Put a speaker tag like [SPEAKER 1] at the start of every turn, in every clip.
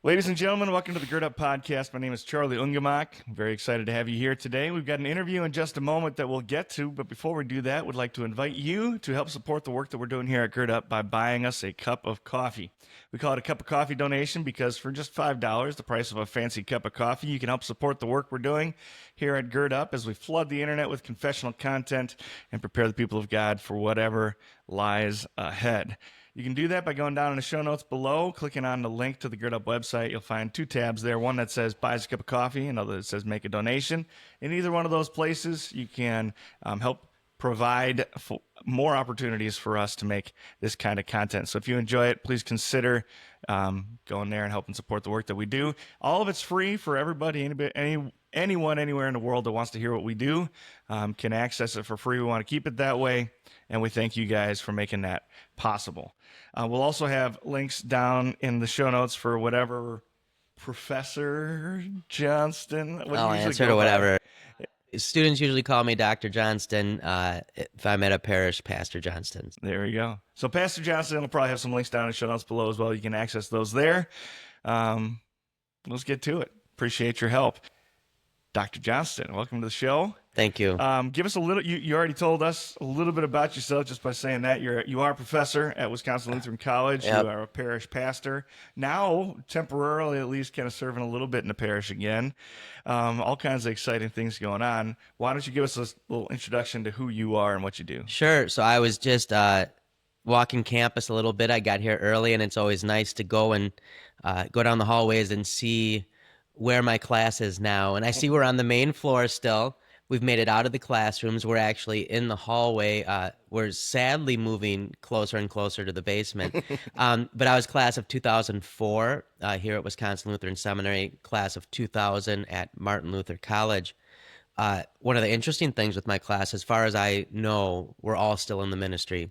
[SPEAKER 1] Ladies and gentlemen, welcome to the Gird Up Podcast. My name is Charlie Ungemach. I'm very excited to have you here today. We've got an interview in just a moment that we'll get to, but before we do that, we'd like to invite you to help support the work that we're doing here at Gird Up by buying us a cup of coffee. We call it a cup of coffee donation because for just $5, the price of a fancy cup of coffee, you can help support the work we're doing here at Gird Up as we flood the internet with confessional content and prepare the people of God for whatever lies ahead. You can do that by going down in the show notes below, clicking on the link to the Gird Up website. You'll find two tabs there, one that says buy us a cup of coffee, another that says make a donation. In either one of those places, you can help provide more opportunities for us to make this kind of content. So if you enjoy it, please consider going there and helping support the work that we do. All of it's free for everybody, anyone, anywhere in the world that wants to hear what we do can access it for free. We want to keep it that way, and we thank you guys for making that possible. We'll also have links down in the show notes for whatever Professor Johnston.
[SPEAKER 2] I'll answer to whatever. Students usually call me Dr. Johnston if I'm at a parish, Pastor Johnston.
[SPEAKER 1] There you go. So Pastor Johnston will probably have some links down in the show notes below as well. You can access those there. Let's get to it. Appreciate your help. Dr. Johnston, welcome to the show.
[SPEAKER 2] Thank you.
[SPEAKER 1] Give us a little, you already told us a little bit about yourself just by saying that. You are a professor at Wisconsin Lutheran College.
[SPEAKER 2] Yep.
[SPEAKER 1] You are a parish pastor. Now, temporarily at least, kind of serving a little bit in the parish again. All kinds of exciting things going on. Why don't you give us a little introduction to who you are and what you do?
[SPEAKER 2] Sure. So I was just walking campus a little bit. I got here early, and it's always nice to go and go down the hallways and see where my class is now. And I see we're on the main floor still. We've made it out of the classrooms. We're actually in the hallway. We're sadly moving closer and closer to the basement. But I was class of 2004 here at Wisconsin Lutheran Seminary, class of 2000 at Martin Luther College. One of the interesting things with my class, as far as I know, we're all still in the ministry.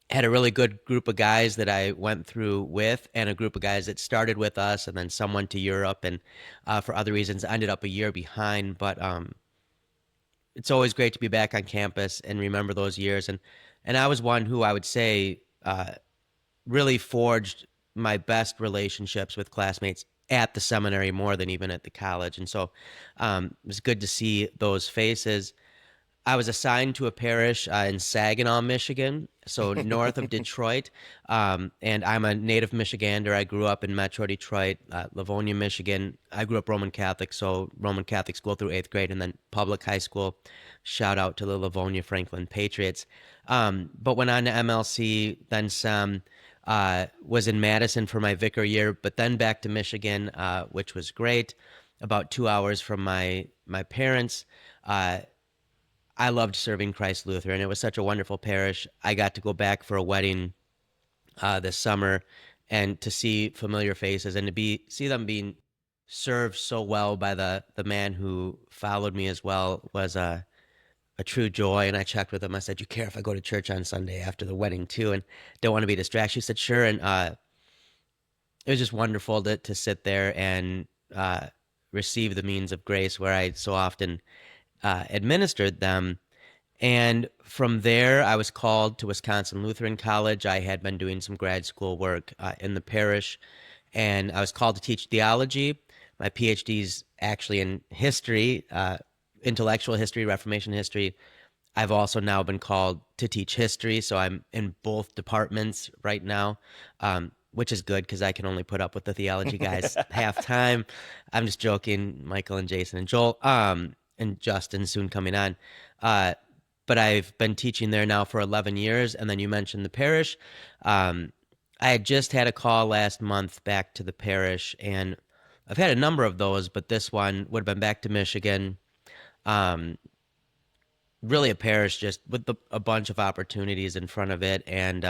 [SPEAKER 2] Had a really good group of guys that I went through with, and a group of guys that started with us, and then some went to Europe, and for other reasons ended up a year behind. But it's always great to be back on campus and remember those years. And I was one who I would say really forged my best relationships with classmates at the seminary more than even at the college. And so it was good to see those faces. I was assigned to a parish in Saginaw, Michigan, so north of Detroit, and I'm a native Michigander. I grew up in Metro Detroit, Livonia, Michigan. I grew up Roman Catholic, so Roman Catholic school through 8th grade, and then public high school. Shout out to the Livonia Franklin Patriots. But went on to MLC, then some, was in Madison for my vicar year, but then back to Michigan, which was great, about 2 hours from my parents. I loved serving Christ Lutheran. It was such a wonderful parish. I got to go back for a wedding this summer, and to see familiar faces and to see them being served so well by the man who followed me as well was a true joy. And I checked with him. I said, "You care if I go to church on Sunday after the wedding too, and don't want to be distracted?" He said, "Sure." And it was just wonderful to sit there and receive the means of grace where I so often administered them. And from there, I was called to Wisconsin Lutheran College. I had been doing some grad school work in the parish, and I was called to teach theology. My PhD's actually in history, intellectual history, Reformation history. I've also now been called to teach history, so I'm in both departments right now, which is good because I can only put up with the theology guys half time. I'm just joking, Michael and Jason and Joel. And Justin soon coming on. But I've been teaching there now for 11 years. And then you mentioned the parish. I had just had a call last month back to the parish, and I've had a number of those, but this one would have been back to Michigan. Really a parish just with a bunch of opportunities in front of it. And,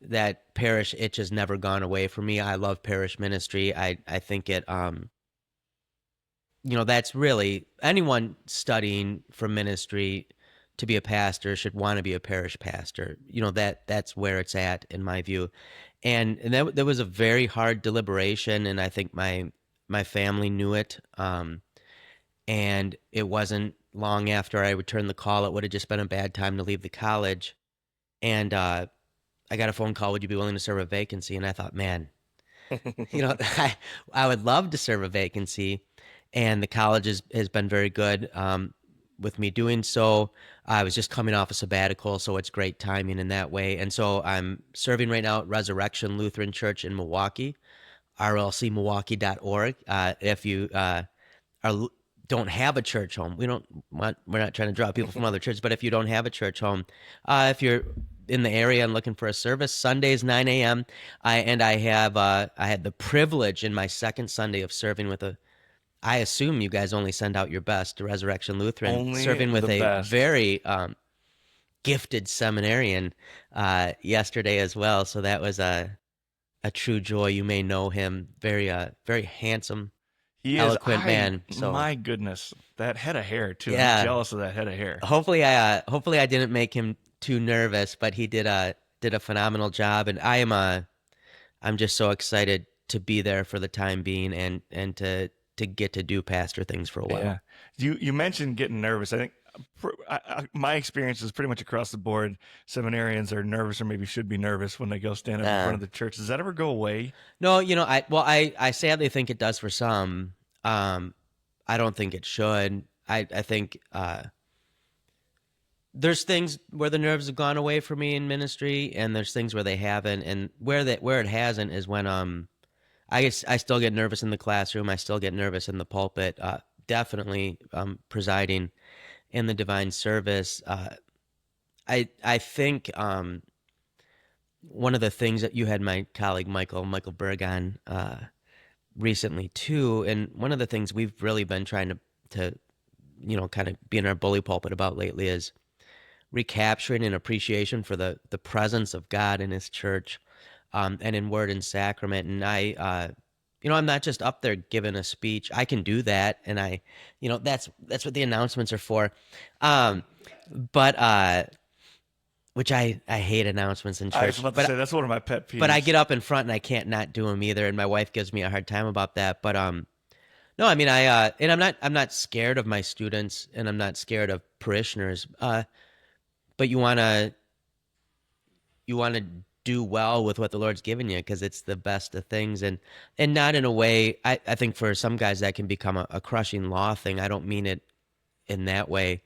[SPEAKER 2] that parish itch has never gone away for me. I love parish ministry. I think it... that's really anyone studying for ministry to be a pastor should want to be a parish pastor. That's where it's at in my view. And there was a very hard deliberation, and I think my family knew it. And it wasn't long after I returned the call, it would have just been a bad time to leave the college. And I got a phone call, would you be willing to serve a vacancy? And I thought, man, I would love to serve a vacancy. And the college has been very good with me doing so. I was just coming off a sabbatical, so it's great timing in that way. And so I'm serving right now at Resurrection Lutheran Church in Milwaukee, rlcmilwaukee.org. If you don't have a church home, we're not trying to draw people from other churches, but if you don't have a church home, if you're in the area and looking for a service, Sundays 9 a.m. I had the privilege in my second Sunday of serving with I assume you guys only send out your best to Resurrection Lutheran, serving with a
[SPEAKER 1] best.
[SPEAKER 2] very gifted seminarian yesterday as well. So that was a true joy. You may know him, very handsome, eloquent man. So
[SPEAKER 1] my goodness, that head of hair too.
[SPEAKER 2] Yeah.
[SPEAKER 1] I'm jealous of that head of hair.
[SPEAKER 2] Hopefully I didn't make him too nervous, but he did a phenomenal job, and I'm just so excited to be there for the time being and to get to do pastor things for a while.
[SPEAKER 1] Yeah. You mentioned getting nervous. I think my experience is pretty much across the board. Seminarians are nervous, or maybe should be nervous when they go stand up in front of the church. Does that ever go away?
[SPEAKER 2] No, I sadly think it does for some. I don't think it should. I think there's things where the nerves have gone away for me in ministry, and there's things where they haven't. And where it hasn't is when I still get nervous in the classroom. I still get nervous in the pulpit. Definitely presiding in the divine service. I think one of the things that you had my colleague Michael Berg on recently too, and one of the things we've really been trying to kind of be in our bully pulpit about lately is recapturing an appreciation for the presence of God in His church. And in word and sacrament. And I'm not just up there giving a speech. I can do that. And that's what the announcements are for. But which I hate announcements in church.
[SPEAKER 1] I was about to say, that's one of my pet peeves.
[SPEAKER 2] But I get up in front and I can't not do them either. And my wife gives me a hard time about that. But, no, I mean, and I'm not scared of my students, and I'm not scared of parishioners. But you want to do well with what the Lord's given you, because it's the best of things, and not in a way. I think for some guys that can become a crushing law thing. I don't mean it in that way.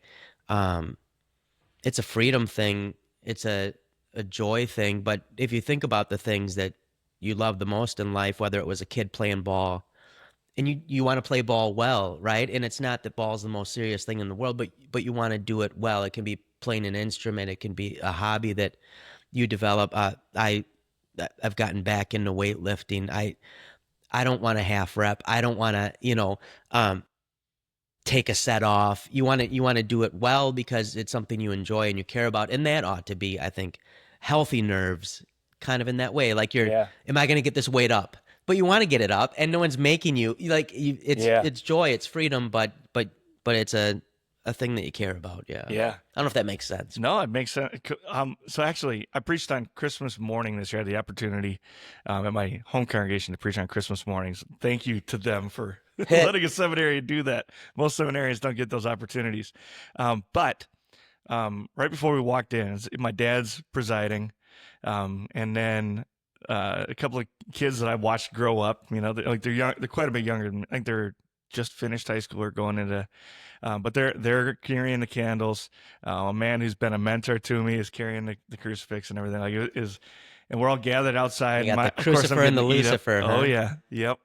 [SPEAKER 2] It's a freedom thing. It's a joy thing. But if you think about the things that you love the most in life, whether it was a kid playing ball, and you want to play ball well, right? And it's not that ball's the most serious thing in the world, but you want to do it well. It can be playing an instrument. It can be a hobby that you develop. I've gotten back into weightlifting. I don't want to half rep. I don't want to, take a set off. You want to do it well because it's something you enjoy and you care about. And that ought to be, I think, healthy nerves kind of in that way. Like am I going to get this weight up? But you want to get it up, and no one's making you. It's joy, it's freedom, but it's a thing that you care about. Yeah. I don't know if that makes sense.
[SPEAKER 1] No, it makes sense. So actually, I preached on Christmas morning this year. I had the opportunity at my home congregation to preach on Christmas mornings. Thank you to them for letting a seminary do that. Most seminarians don't get those opportunities. But right before we walked in, my dad's presiding, and then a couple of kids that I watched grow up. They're young. They're quite a bit younger than me. I think they're just finished high school or going into. But they're carrying the candles. A man who's been a mentor to me is carrying the crucifix and everything. And we're all gathered outside.
[SPEAKER 2] You got the crucifer and the Lucifer. Huh?
[SPEAKER 1] Oh yeah, yep.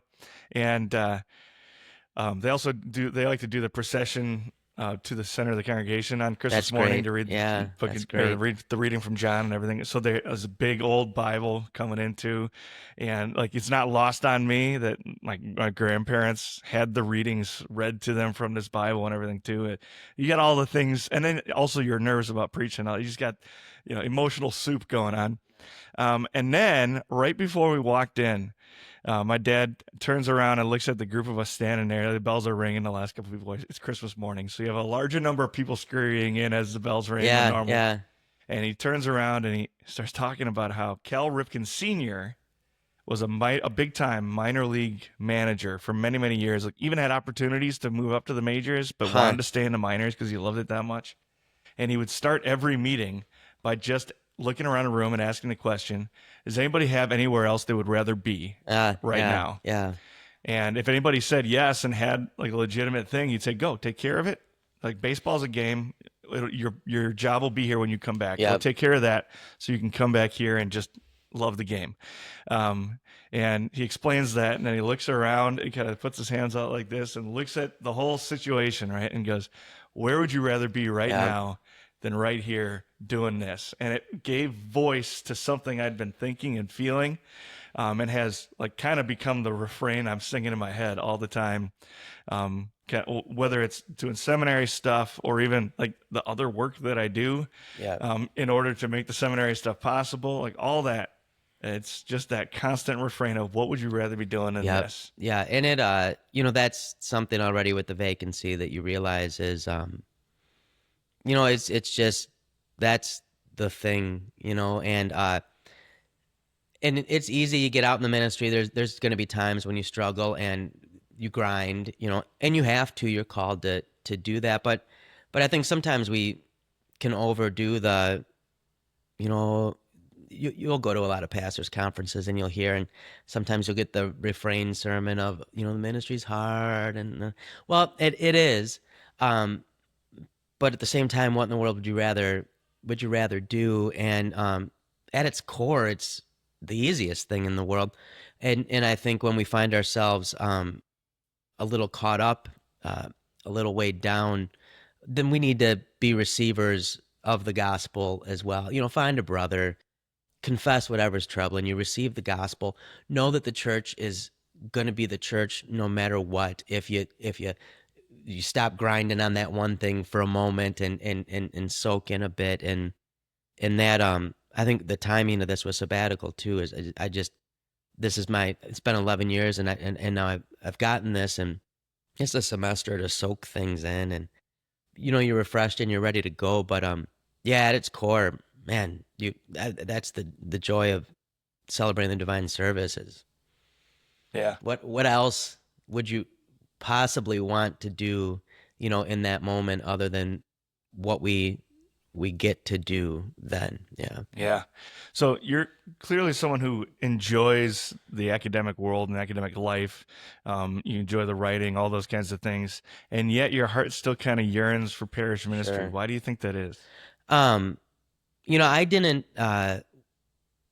[SPEAKER 1] And they also do. They like to do the procession to the center of the congregation on Christmas morning to read. Read the reading from John and everything. So there's a big old Bible coming into, and it's not lost on me that my grandparents had the readings read to them from this Bible and everything too. You got all the things, and then also you're nervous about preaching. You just got emotional soup going on. And then right before we walked in, my dad turns around and looks at the group of us standing there. The bells are ringing. The last couple of people, it's Christmas morning, so you have a larger number of people scurrying in as the bells ring than normal.
[SPEAKER 2] Yeah.
[SPEAKER 1] And he turns around and he starts talking about how Cal Ripken Sr. was a big-time minor league manager for many, many years. Even had opportunities to move up to the majors, but wanted to stay in the minors because he loved it that much. And he would start every meeting by just looking around a room and asking the question, does anybody have anywhere else they would rather be right now?
[SPEAKER 2] Yeah.
[SPEAKER 1] And if anybody said yes and had like a legitimate thing, you'd say, go take care of it. Like baseball's a game. Your job will be here when you come back. Go
[SPEAKER 2] Yep.
[SPEAKER 1] take care of that so you can come back here and just love the game. And he explains that, and then he looks around and kind of puts his hands out like this and looks at the whole situation, right? And goes, where would you rather be right now than right here doing this? And it gave voice to something I'd been thinking and feeling, and has like kind of become the refrain I'm singing in my head all the time. Whether it's doing seminary stuff or even like the other work that I do, in order to make the seminary stuff possible, like all that, it's just that constant refrain of what would you rather be doing than this?
[SPEAKER 2] Yeah. And it, that's something already with the vacancy that you realize is, it's just, that's the thing, and it's easy. You get out in the ministry. There's going to be times when you struggle and you grind, and you have to. You're called to do that. But I think sometimes we can overdo the, you'll go to a lot of pastors' conferences and you'll hear, and sometimes you'll get the refrain sermon of, the ministry's hard, and well, it is. But at the same time, what in the world would you rather do? And at its core, it's the easiest thing in the world. And I think when we find ourselves a little caught up, a little weighed down, then we need to be receivers of the gospel as well. Find a brother, confess whatever's troubling you, receive the gospel, know that the church is going to be the church no matter what. If you stop grinding on that one thing for a moment and soak in a bit, and that I think the timing of this was sabbatical too. Is it's been 11 years and now I've gotten this, and it's a semester to soak things in, and you're refreshed and you're ready to go. But at its core, man, that's the joy of celebrating the divine services.
[SPEAKER 1] Yeah.
[SPEAKER 2] What else would you possibly want to do, in that moment, other than what we get to do then?
[SPEAKER 1] Yeah. So you're clearly someone who enjoys the academic world and academic life. You enjoy the writing, all those kinds of things, and yet your heart still kind of yearns for parish ministry.
[SPEAKER 2] Sure.
[SPEAKER 1] Why do you think that is?
[SPEAKER 2] I didn't,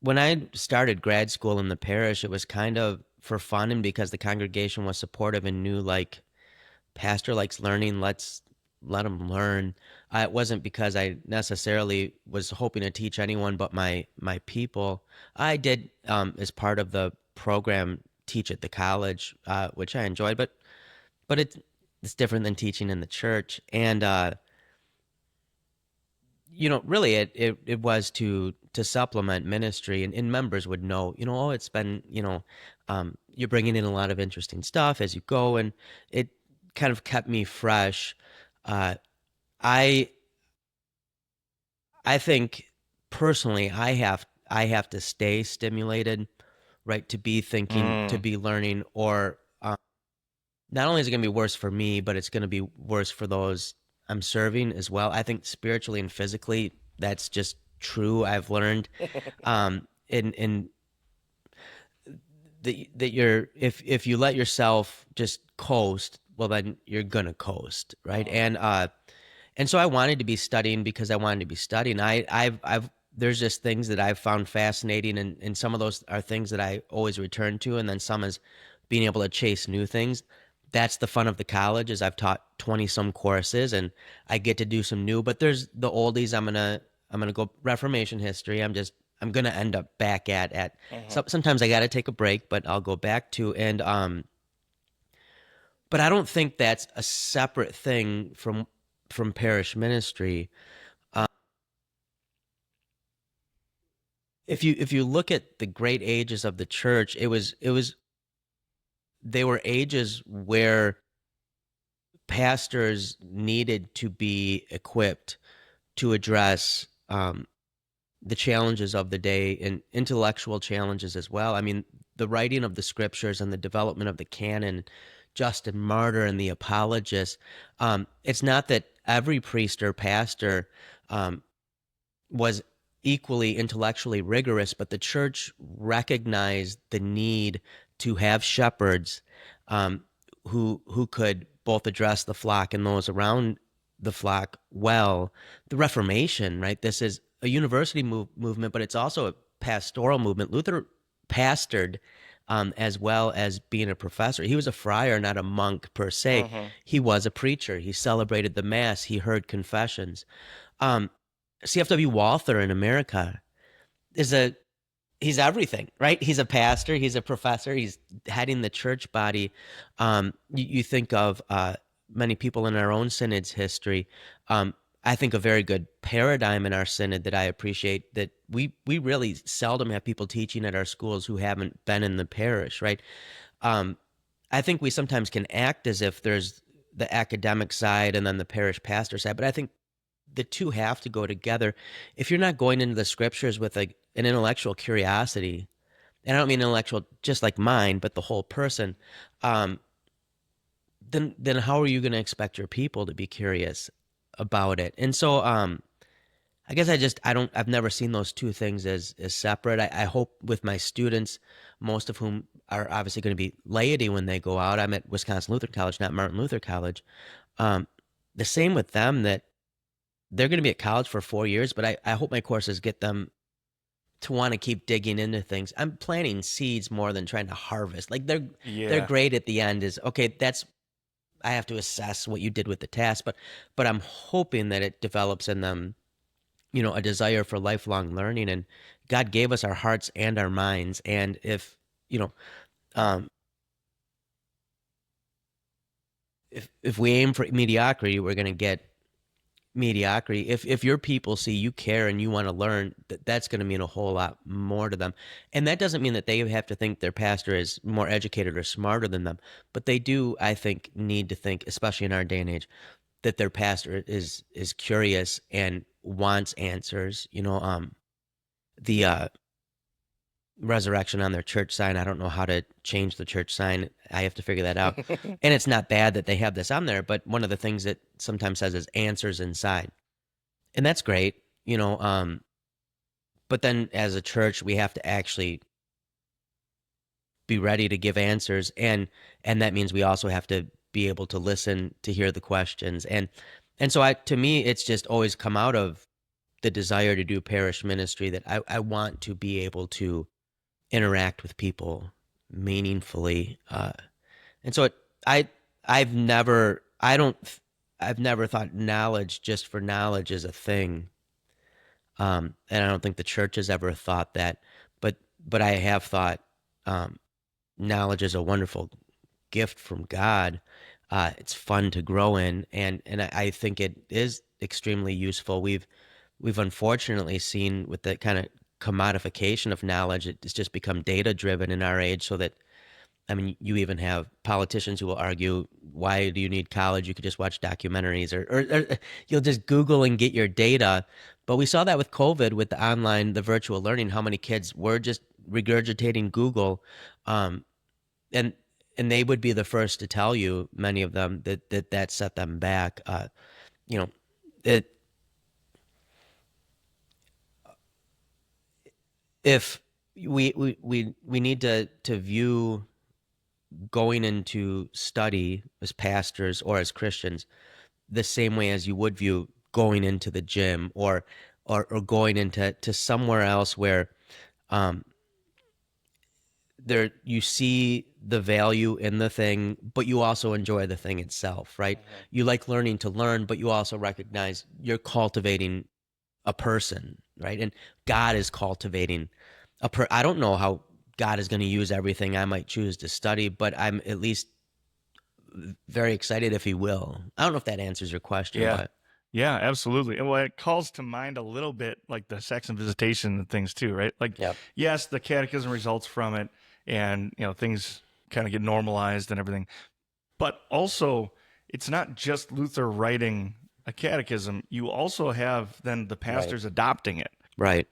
[SPEAKER 2] when I started grad school in the parish, it was kind of for fun and because the congregation was supportive and knew, like, pastor likes learning, let them learn. It wasn't because I necessarily was hoping to teach anyone but my people. I did, as part of the program, teach at the college, which I enjoyed, but it's different than teaching in the church. And, really it was to supplement ministry, and members would know, it's been, you're bringing in a lot of interesting stuff as you go, and it kind of kept me fresh. I think personally, I have to stay stimulated, right? To be thinking, to be learning, or not only is it going to be worse for me, but it's going to be worse for those I'm serving as well. I think spiritually and physically, that's just true. I've learned, in that you're, if you let yourself just coast, well, then you're gonna coast, right? And so I wanted to be studying because I wanted to be studying. I've there's just things that I've found fascinating, and some of those are things that I always return to, and then some is being able to chase new things. That's the fun of the college, is I've taught 20 some courses and I get to do some new, but there's the oldies. I'm going to go Reformation history. I'm going to end up back at sometimes I got to take a break, but I'll go back to, and, but I don't think that's a separate thing from parish ministry. If you look at the great ages of the church, they were ages where pastors needed to be equipped to address the challenges of the day, and intellectual challenges as well. I mean, the writing of the scriptures and the development of the canon, Justin Martyr and the apologists. It's not that every priest or pastor was equally intellectually rigorous, but the church recognized the need to have shepherds who could both address the flock and those around the flock well. The Reformation, right? This is a university movement, but it's also a pastoral movement. Luther pastored as well as being a professor. He was a friar, not a monk per se. He was a preacher. He celebrated the Mass. He heard confessions. CFW Walther in America he's everything, right? He's a pastor, he's a professor, he's heading the church body. You think of many people in our own synod's history. I think a very good paradigm in our synod that I appreciate, that we really seldom have people teaching at our schools who haven't been in the parish, right? I think we sometimes can act as if there's the academic side and then the parish pastor side, but I think the two have to go together. If you're not going into the scriptures with an intellectual curiosity, and I don't mean intellectual just like mine, but the whole person, then how are you going to expect your people to be curious about it? And so I guess I've never seen those two things as separate. I hope with my students, most of whom are obviously going to be laity when they go out. I'm at Wisconsin Lutheran College, not Martin Luther College. The same with them, that they're going to be at college for 4 years, but I hope my courses get them to want to keep digging into things. I'm planting seeds more than trying to harvest. Like they're great at the end is, okay, I have to assess what you did with the task, but I'm hoping that it develops in them, a desire for lifelong learning. And God gave us our hearts and our minds. And if we aim for mediocrity, we're going to get mediocrity. If your people see you care and you want to learn, that's going to mean a whole lot more to them. And that doesn't mean that they have to think their pastor is more educated or smarter than them, but they do, I think, need to think, especially in our day and age, that their pastor is curious and wants answers. The resurrection on their church sign, I don't know how to change the church sign. I have to figure that out. And it's not bad that they have this on there, but one of the things it sometimes says is answers inside. And that's great, but then as a church, we have to actually be ready to give answers. And that means we also have to be able to listen, to hear the questions. And so to me, it's just always come out of the desire to do parish ministry that I want to be able to interact with people meaningfully. And so I've never thought knowledge just for knowledge is a thing. And I don't think the church has ever thought that, but I have thought, knowledge is a wonderful gift from God. It's fun to grow in. And I think it is extremely useful. We've unfortunately seen with the kind of commodification of knowledge, it's just become data driven in our age, so that, I mean, you even have politicians who will argue, why do you need college? You could just watch documentaries, or you'll just Google and get your data. But we saw that with COVID, with the virtual learning, how many kids were just regurgitating Google. And they would be the first to tell you, many of them, that set them back. If we need to view going into study as pastors or as Christians the same way as you would view going into the gym or going into somewhere else where there you see the value in the thing, but you also enjoy the thing itself, right? Mm-hmm. You like learning to learn, but you also recognize you're cultivating a person, right? And God is cultivating I don't know how God is going to use everything I might choose to study, but I'm at least very excited if he will. I don't know if that answers your question.
[SPEAKER 1] Yeah.
[SPEAKER 2] But.
[SPEAKER 1] Yeah, absolutely. And it calls to mind a little bit like the sex and visitation and things too, right? Like, yep. Yes, the catechism results from it, and things kind of get normalized and everything. But also, it's not just Luther writing a catechism. You also have then the pastors adopting it. Right.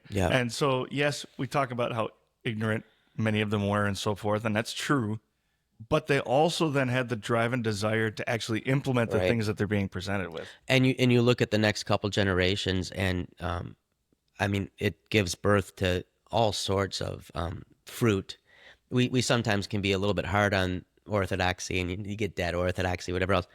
[SPEAKER 1] Yeah. And so, yes, we talk about how ignorant many of them were and so forth, and that's true. But they also then had the drive and desire to actually implement the things that they're being presented with.
[SPEAKER 2] And you look at the next couple generations, and I mean, it gives birth to all sorts of fruit. We sometimes can be a little bit hard on orthodoxy, and you get dead orthodoxy, whatever else.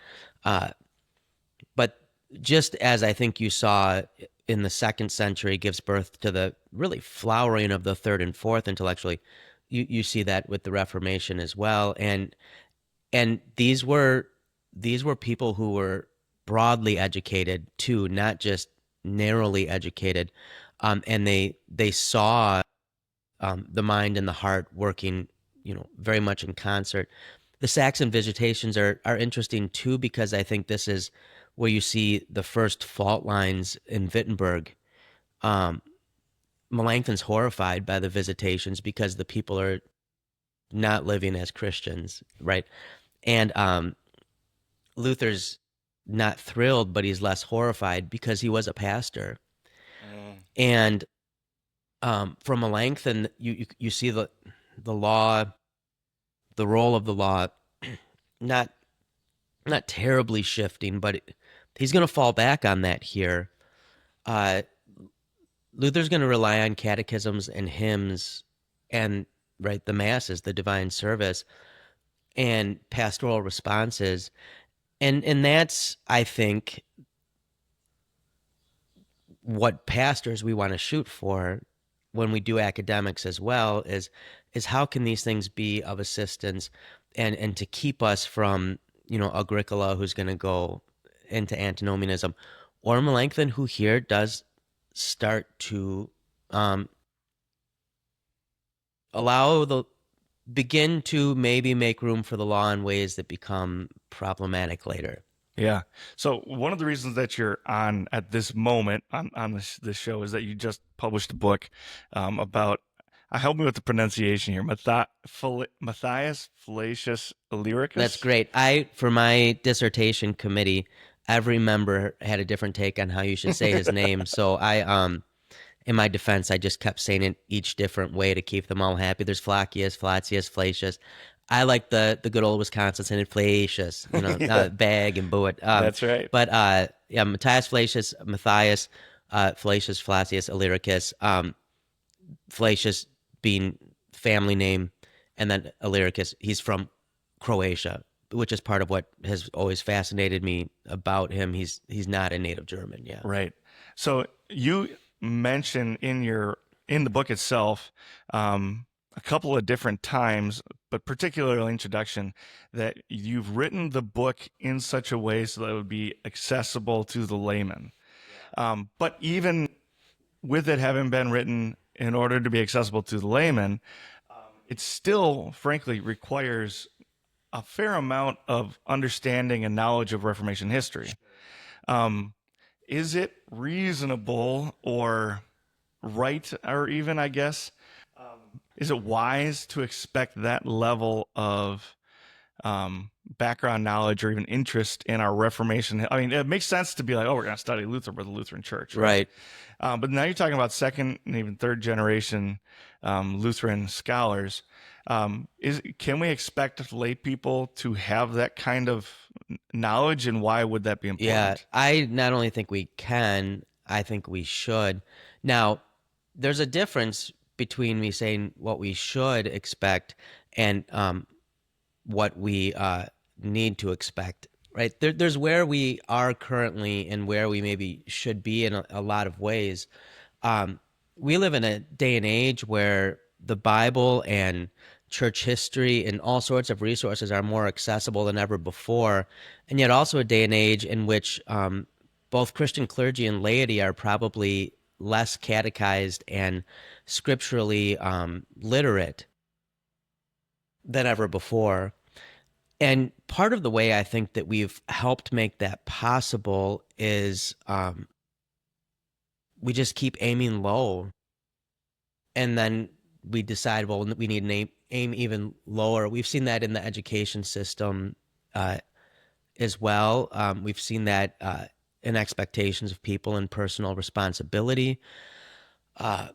[SPEAKER 2] But just as I think you saw in the 2nd century gives birth to the really flowering of the 3rd and 4th intellectually, you see that with the Reformation as well. And these were people who were broadly educated too, not just narrowly educated, and they saw the mind and the heart working, very much in concert. The Saxon visitations are interesting too, because I think this is where you see the first fault lines in Wittenberg. Melanchthon's horrified by the visitations because the people are not living as Christians, right? And Luther's not thrilled, but he's less horrified because he was a pastor. And from Melanchthon, you see the law, the role of the law, not terribly shifting, but he's going to fall back on that here. Luther's going to rely on catechisms and hymns and, right, the masses, the divine service, and pastoral responses. And that's, I think, what pastors we want to shoot for when we do academics as well, is how can these things be of assistance and to keep us from, Agricola, who's going to go into antinomianism, or Melanchthon, who here does start to begin to maybe make room for the law in ways that become problematic later.
[SPEAKER 1] Yeah. So one of the reasons that you're on at this moment on this show is that you just published a book about, help me with the pronunciation here, Matthias, Flacius, Illyricus.
[SPEAKER 2] That's great. For my dissertation committee, every member had a different take on how you should say his name. So in my defense, I just kept saying it each different way to keep them all happy. There's Flacius, Flacius. I like the good old Wisconsin saying Flacius,
[SPEAKER 1] Yeah.
[SPEAKER 2] bag and butt.
[SPEAKER 1] That's right.
[SPEAKER 2] But Matthias, Flacius, Flacius, Illyricus. Flacius being family name, and then Illyricus, he's from Croatia, which is part of what has always fascinated me about him. He's not a native German, yeah.
[SPEAKER 1] Right. So you mention in the book itself a couple of different times, but particularly introduction, that you've written the book in such a way so that it would be accessible to the layman. But even with it having been written in order to be accessible to the layman, it still, frankly, requires a fair amount of understanding and knowledge of Reformation history. Is it reasonable or right, or even, I guess, is it wise to expect that level of background knowledge or even interest in our Reformation? I mean, it makes sense to be like, oh, we're going to study Luther with the Lutheran Church,
[SPEAKER 2] right?
[SPEAKER 1] But now you're talking about 2nd and even 3rd generation Lutheran scholars. Can we expect lay people to have that kind of knowledge, and why would that be important?
[SPEAKER 2] Yeah, I not only think we can, I think we should. Now, there's a difference between me saying what we should expect and what we need to expect, right? There's where we are currently and where we maybe should be in a lot of ways. We live in a day and age where the Bible and church history and all sorts of resources are more accessible than ever before, and yet also a day and age in which both Christian clergy and laity are probably less catechized and scripturally literate than ever before. And part of the way I think that we've helped make that possible is we just keep aiming low, and then we decide, well, we need to aim even lower. We've seen that in the education system as well. We've seen that in expectations of people and personal responsibility. I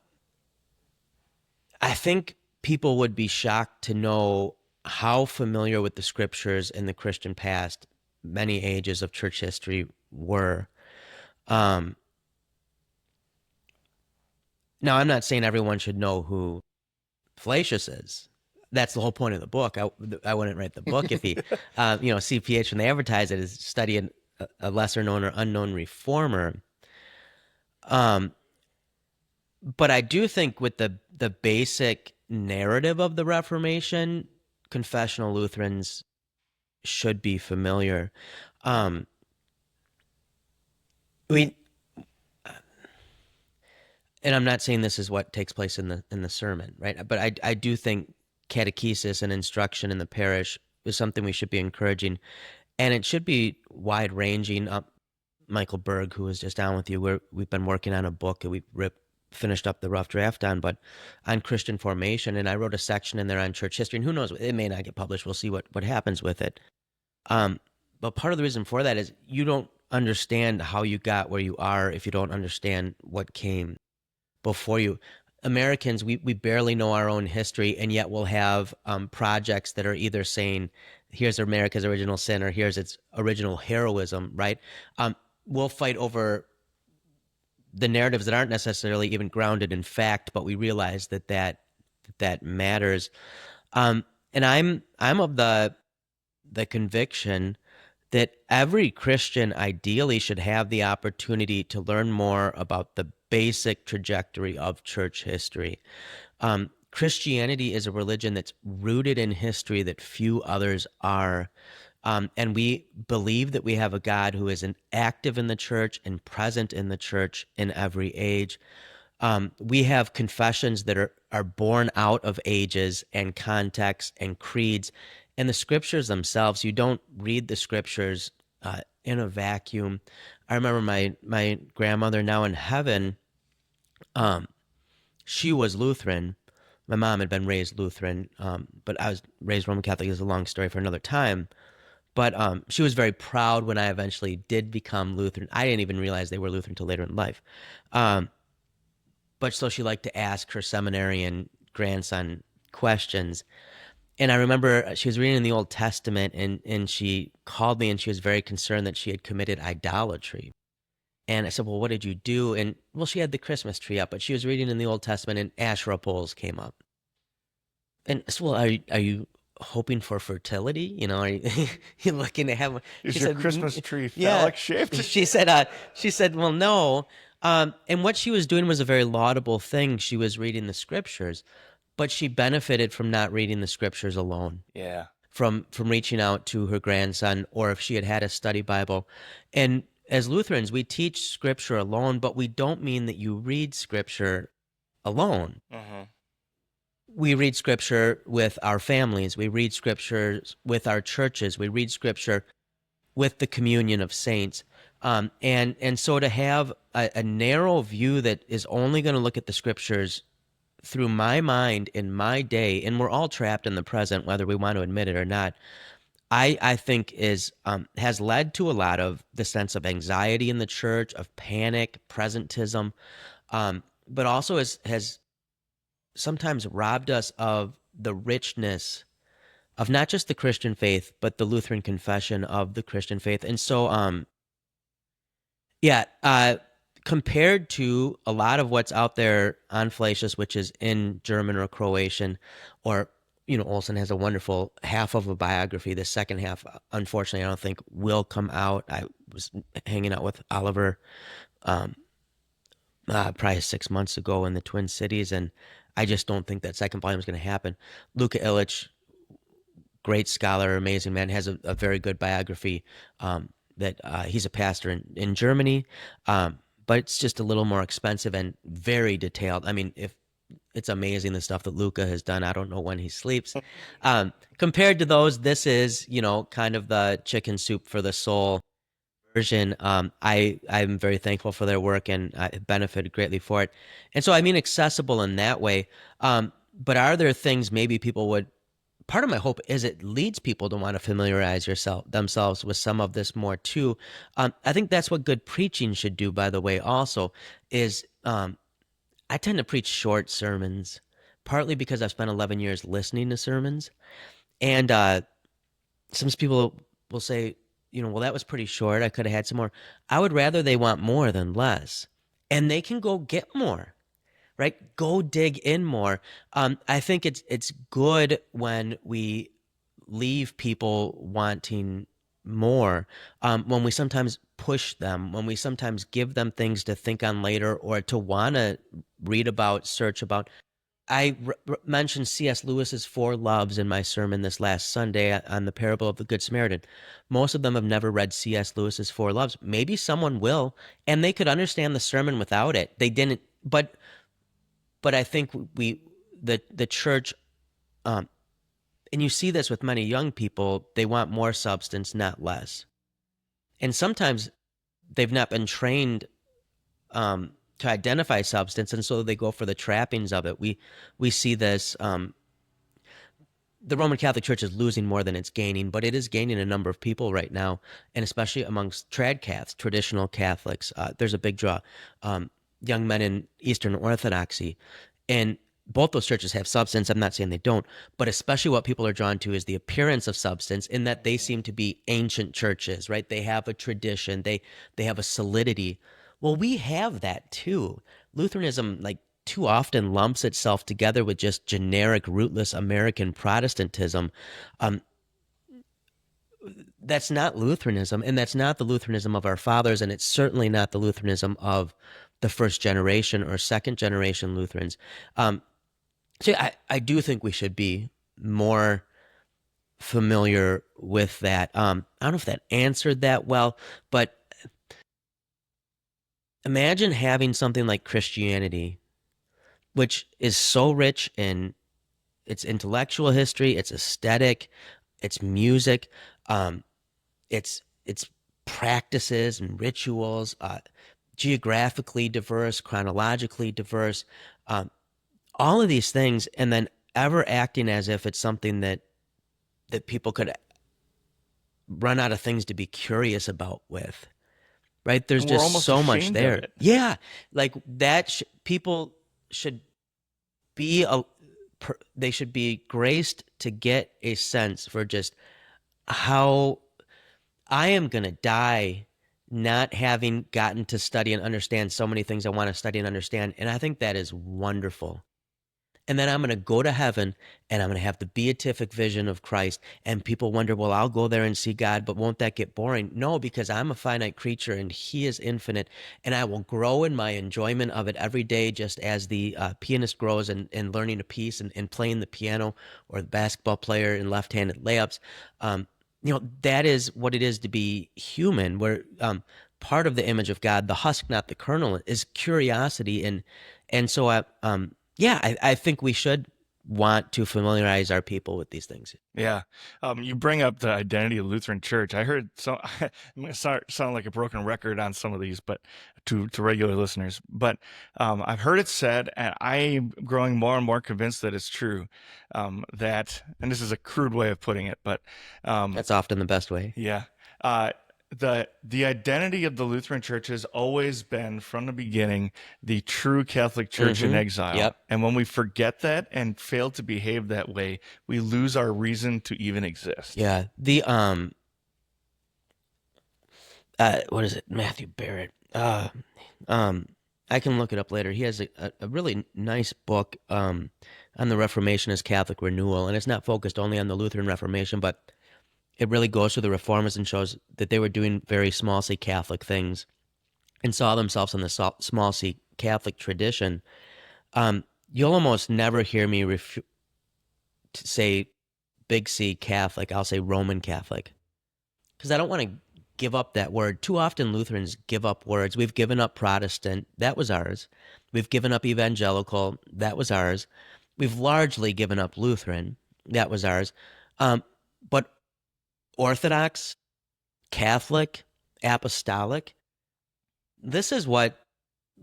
[SPEAKER 2] think people would be shocked to know how familiar with the scriptures in the Christian past many ages of church history were. Now, I'm not saying everyone should know who Flacius is. That's the whole point of the book. I wouldn't write the book if he, CPH, when they advertise it, is studying a lesser known or unknown reformer. But I do think with the basic narrative of the Reformation, confessional Lutherans should be familiar. We, and I'm not saying this is what takes place in the sermon, right? But I do think catechesis and instruction in the parish is something we should be encouraging, and it should be wide ranging. Michael Berg, who was just on with you, we've been working on a book that we finished up the rough draft on, but on Christian formation, and I wrote a section in there on church history, and who knows, it may not get published. We'll see what happens with it. But part of the reason for that is you don't understand how you got where you are if you don't understand what came before you. Americans, we barely know our own history, and yet we'll have projects that are either saying, here's America's original sin, or here's its original heroism, right? We'll fight over the narratives that aren't necessarily even grounded in fact, but we realize that matters. And I'm of the conviction that every Christian ideally should have the opportunity to learn more about the basic trajectory of church history. Christianity is a religion that's rooted in history that few others are. And we believe that we have a God who is active in the church and present in the church in every age. We have confessions that are born out of ages and contexts and creeds. And the scriptures themselves, you don't read the scriptures in a vacuum. I remember my grandmother, now in heaven, she was Lutheran. My mom had been raised Lutheran, but I was raised Roman Catholic. Is a long story for another time. But she was very proud when I eventually did become Lutheran. I didn't even realize they were Lutheran until later in life. But so she liked to ask her seminarian grandson questions. And I remember she was reading in the Old Testament, and she called me, and she was very concerned that she had committed idolatry. And I said, well, what did you do? And, well, she had the Christmas tree up, but she was reading in the Old Testament, and Asherah poles came up. And I said, well, are you hoping for fertility? Are you looking to have?
[SPEAKER 1] Is your Christmas tree phallic shaped?
[SPEAKER 2] She said, well, no. And what she was doing was a very laudable thing. She was reading the scriptures, but she benefited from not reading the scriptures alone.
[SPEAKER 1] Yeah.
[SPEAKER 2] From reaching out to her grandson, or if she had a study Bible. And as Lutherans, we teach scripture alone, but we don't mean that you read scripture alone.
[SPEAKER 1] Uh-huh.
[SPEAKER 2] We read scripture with our families. We read scriptures with our churches. We read scripture with the communion of saints. And so to have a narrow view that is only going to look at the scriptures through my mind in my day, and we're all trapped in the present, whether we want to admit it or not, I think has led to a lot of the sense of anxiety in the church, of panic, presentism, but also has sometimes robbed us of the richness of not just the Christian faith, but the Lutheran confession of the Christian faith. And so, compared to a lot of what's out there on Flacius, which is in German or Croatian, or, Olson has a wonderful half of a biography. The second half, unfortunately, I don't think will come out. I was hanging out with Oliver probably 6 months ago in the Twin Cities, and I just don't think that second volume is going to happen. Luka Illich, great scholar, amazing man, has a very good biography that he's a pastor in Germany, but it's just a little more expensive and very detailed. I mean, if it's amazing the stuff that Luca has done. I don't know when he sleeps. Compared to those, this is, kind of the chicken soup for the soul version. I'm very thankful for their work, and I benefited greatly for it. And so, accessible in that way. But are there things maybe people would, part of my hope is it leads people to want to familiarize themselves with some of this more too. I think that's what good preaching should do, by the way, also, is I tend to preach short sermons, partly because I've spent 11 years listening to sermons. And some people will say, well, that was pretty short. I could have had some more. I would rather they want more than less. And they can go get more. right? Go dig in more. I think it's good when we leave people wanting more, when we sometimes push them, when we sometimes give them things to think on later or to want to read about, search about. I mentioned C.S. Lewis's Four Loves in my sermon this last Sunday on the parable of the Good Samaritan. Most of them have never read C.S. Lewis's Four Loves. Maybe someone will, and they could understand the sermon without it. They didn't, but I think the church, and you see this with many young people, they want more substance, not less. And sometimes they've not been trained to identify substance, and so they go for the trappings of it. We see this. The Roman Catholic Church is losing more than it's gaining, but it is gaining a number of people right now, and especially amongst trad Catholics, traditional Catholics. There's a big draw. Young men in Eastern Orthodoxy, and both those churches have substance. I'm not saying they don't, but especially what people are drawn to is the appearance of substance, in that they seem to be ancient churches, right? They have a tradition, they have a solidity. Well, we have that too. Lutheranism, like, too often lumps itself together with just generic, rootless American Protestantism. That's not Lutheranism, and that's not the Lutheranism of our fathers, and it's certainly not the Lutheranism of the first generation or second generation Lutherans. So I do think we should be more familiar with that. I don't know if that answered that well, but imagine having something like Christianity, which is so rich in its intellectual history, its aesthetic, its music, its practices and rituals, geographically diverse, chronologically diverse, all of these things, and then ever acting as if it's something that people could run out of things to be curious about with, right? There's
[SPEAKER 1] And we're
[SPEAKER 2] just
[SPEAKER 1] almost
[SPEAKER 2] so much
[SPEAKER 1] ashamed of
[SPEAKER 2] there.
[SPEAKER 1] it.
[SPEAKER 2] Yeah, like that. People should be they should be graced to get a sense for just how I am going to die not having gotten to study and understand so many things I want to study and understand. And I think that is wonderful. And then I'm going to go to heaven and I'm going to have the beatific vision of Christ. And people wonder, well, I'll go there and see God, but won't that get boring? No, because I'm a finite creature and He is infinite. And I will grow in my enjoyment of it every day, just as the pianist grows in learning a piece and playing the piano, or the basketball player in left-handed layups. That is what it is to be human, where part of the image of God, the husk, not the kernel, is curiosity. And so I think we should want to familiarize our people with these things.
[SPEAKER 1] Yeah. You bring up the identity of the Lutheran Church. I heard so I'm going to sound like a broken record on some of these, but to regular listeners. But I've heard it said, and I'm growing more and more convinced that it's true. That, and this is a crude way of putting it, but
[SPEAKER 2] That's often the best way.
[SPEAKER 1] yeah. The identity of the Lutheran Church has always been, from the beginning, the true Catholic Church in exile.
[SPEAKER 2] Yep.
[SPEAKER 1] And when we forget that and fail to behave that way, we lose our reason to even exist.
[SPEAKER 2] Yeah. The what is it? Matthew Barrett. I can look it up later. He has a really nice book on the Reformation as Catholic renewal, and it's not focused only on the Lutheran Reformation, but it really goes through the Reformers and shows that they were doing very small c Catholic things and saw themselves in the small c Catholic tradition. You'll almost never hear me say big C Catholic. I'll say Roman Catholic, because I don't want to give up that word. Too often Lutherans give up words. We've given up Protestant. That was ours. We've given up evangelical. That was ours. We've largely given up Lutheran. That was ours. But Orthodox, Catholic, Apostolic, this is what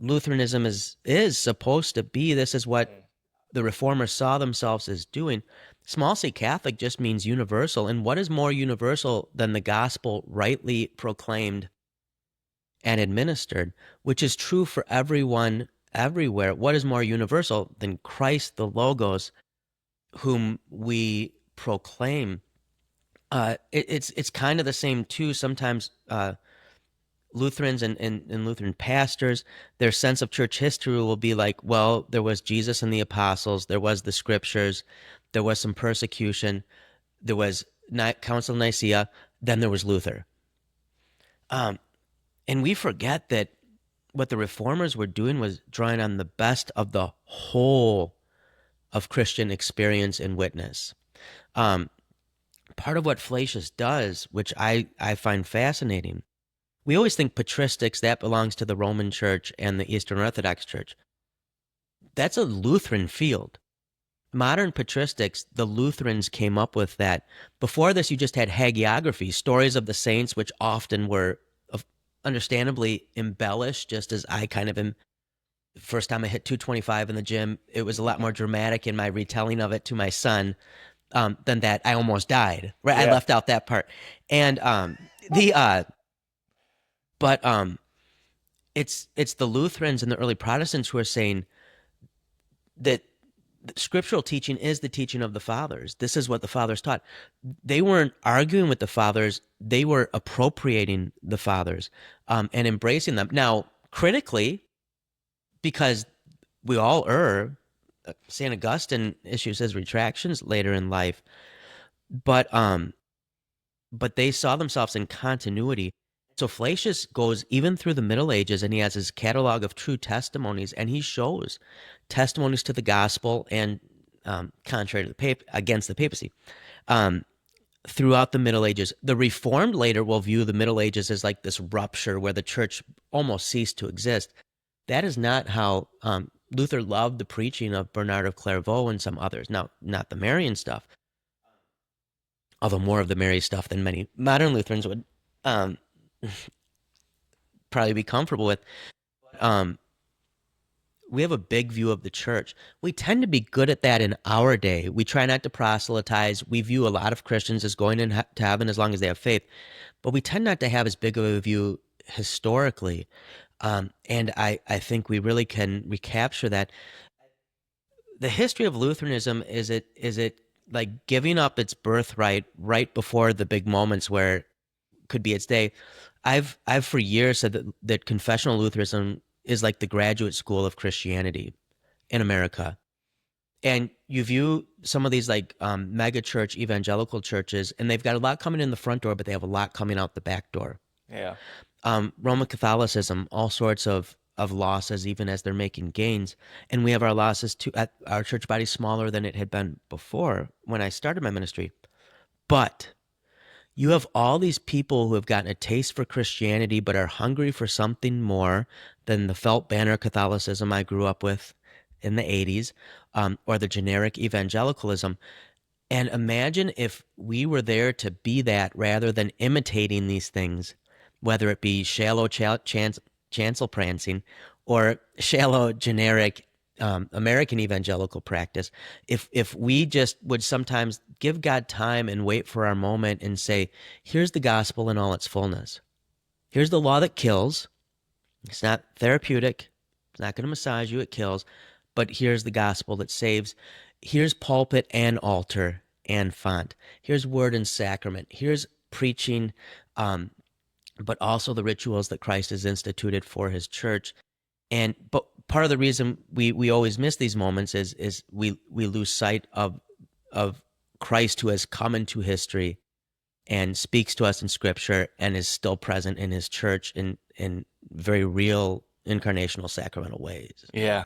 [SPEAKER 2] Lutheranism is supposed to be. This is what the Reformers saw themselves as doing. Small c Catholic just means universal. And what is more universal than the gospel rightly proclaimed and administered, which is true for everyone, everywhere? What is more universal than Christ, the Logos, whom we proclaim? It's kind of the same too. Sometimes Lutherans and Lutheran pastors, their sense of church history will be like, well, there was Jesus and the apostles, there was the scriptures, there was some persecution, there was Council of Nicaea, then there was Luther. And we forget that what the reformers were doing was drawing on the best of the whole of Christian experience and witness. Part of what Flacius does, which I find fascinating, we always think patristics, that belongs to the Roman Church and the Eastern Orthodox Church. That's a Lutheran field. Modern patristics, the Lutherans came up with that. Before this, you just had hagiography, stories of the saints, which often were understandably embellished, just as I kind of am. First time I hit 225 in the gym, it was a lot more dramatic in my retelling of it to my son than that I almost died. Right, yeah. I left out that part. And it's the Lutherans and the early Protestants who are saying that scriptural teaching is the teaching of the fathers. This is what the fathers taught. They weren't arguing with the fathers. They were appropriating the fathers and embracing them. Now, critically, because we all err, St. Augustine issues his retractions later in life, but they saw themselves in continuity. So Flacius goes even through the Middle Ages, and he has his catalog of true testimonies, and he shows testimonies to the gospel and contrary to the against the papacy throughout the Middle Ages. The Reformed later will view the Middle Ages as like this rupture where the church almost ceased to exist. That is not how Luther loved the preaching of Bernard of Clairvaux and some others. Now, not the Marian stuff, although more of the Mary stuff than many modern Lutherans would probably be comfortable with. We have a big view of the church. We tend to be good at that in our day. We try not to proselytize. We view a lot of Christians as going to heaven as long as they have faith, but we tend not to have as big of a view historically. And I think we really can recapture that. The history of Lutheranism is it like giving up its birthright right before the big moments where it could be its day. I've for years said that confessional Lutheranism is like the graduate school of Christianity in America. And you view some of these like mega church evangelical churches, and they've got a lot coming in the front door, but they have a lot coming out the back door.
[SPEAKER 1] Yeah.
[SPEAKER 2] Roman Catholicism, all sorts of losses, even as they're making gains. And we have our losses too. Our church body smaller than it had been before when I started my ministry. But you have all these people who have gotten a taste for Christianity but are hungry for something more than the felt banner Catholicism I grew up with in the 80s or the generic evangelicalism. And imagine if we were there to be that rather than imitating these things, whether it be shallow chancel prancing or shallow generic American evangelical practice. If we just would sometimes give God time and wait for our moment and say, here's the gospel in all its fullness. Here's the law that kills. It's not therapeutic. It's not going to massage you. It kills. But here's the gospel that saves. Here's pulpit and altar and font. Here's word and sacrament. Here's preaching, but also the rituals that Christ has instituted for his church. But part of the reason we always miss these moments is we lose sight of Christ, who has come into history and speaks to us in Scripture and is still present in his church in very real incarnational sacramental ways.
[SPEAKER 1] Yeah.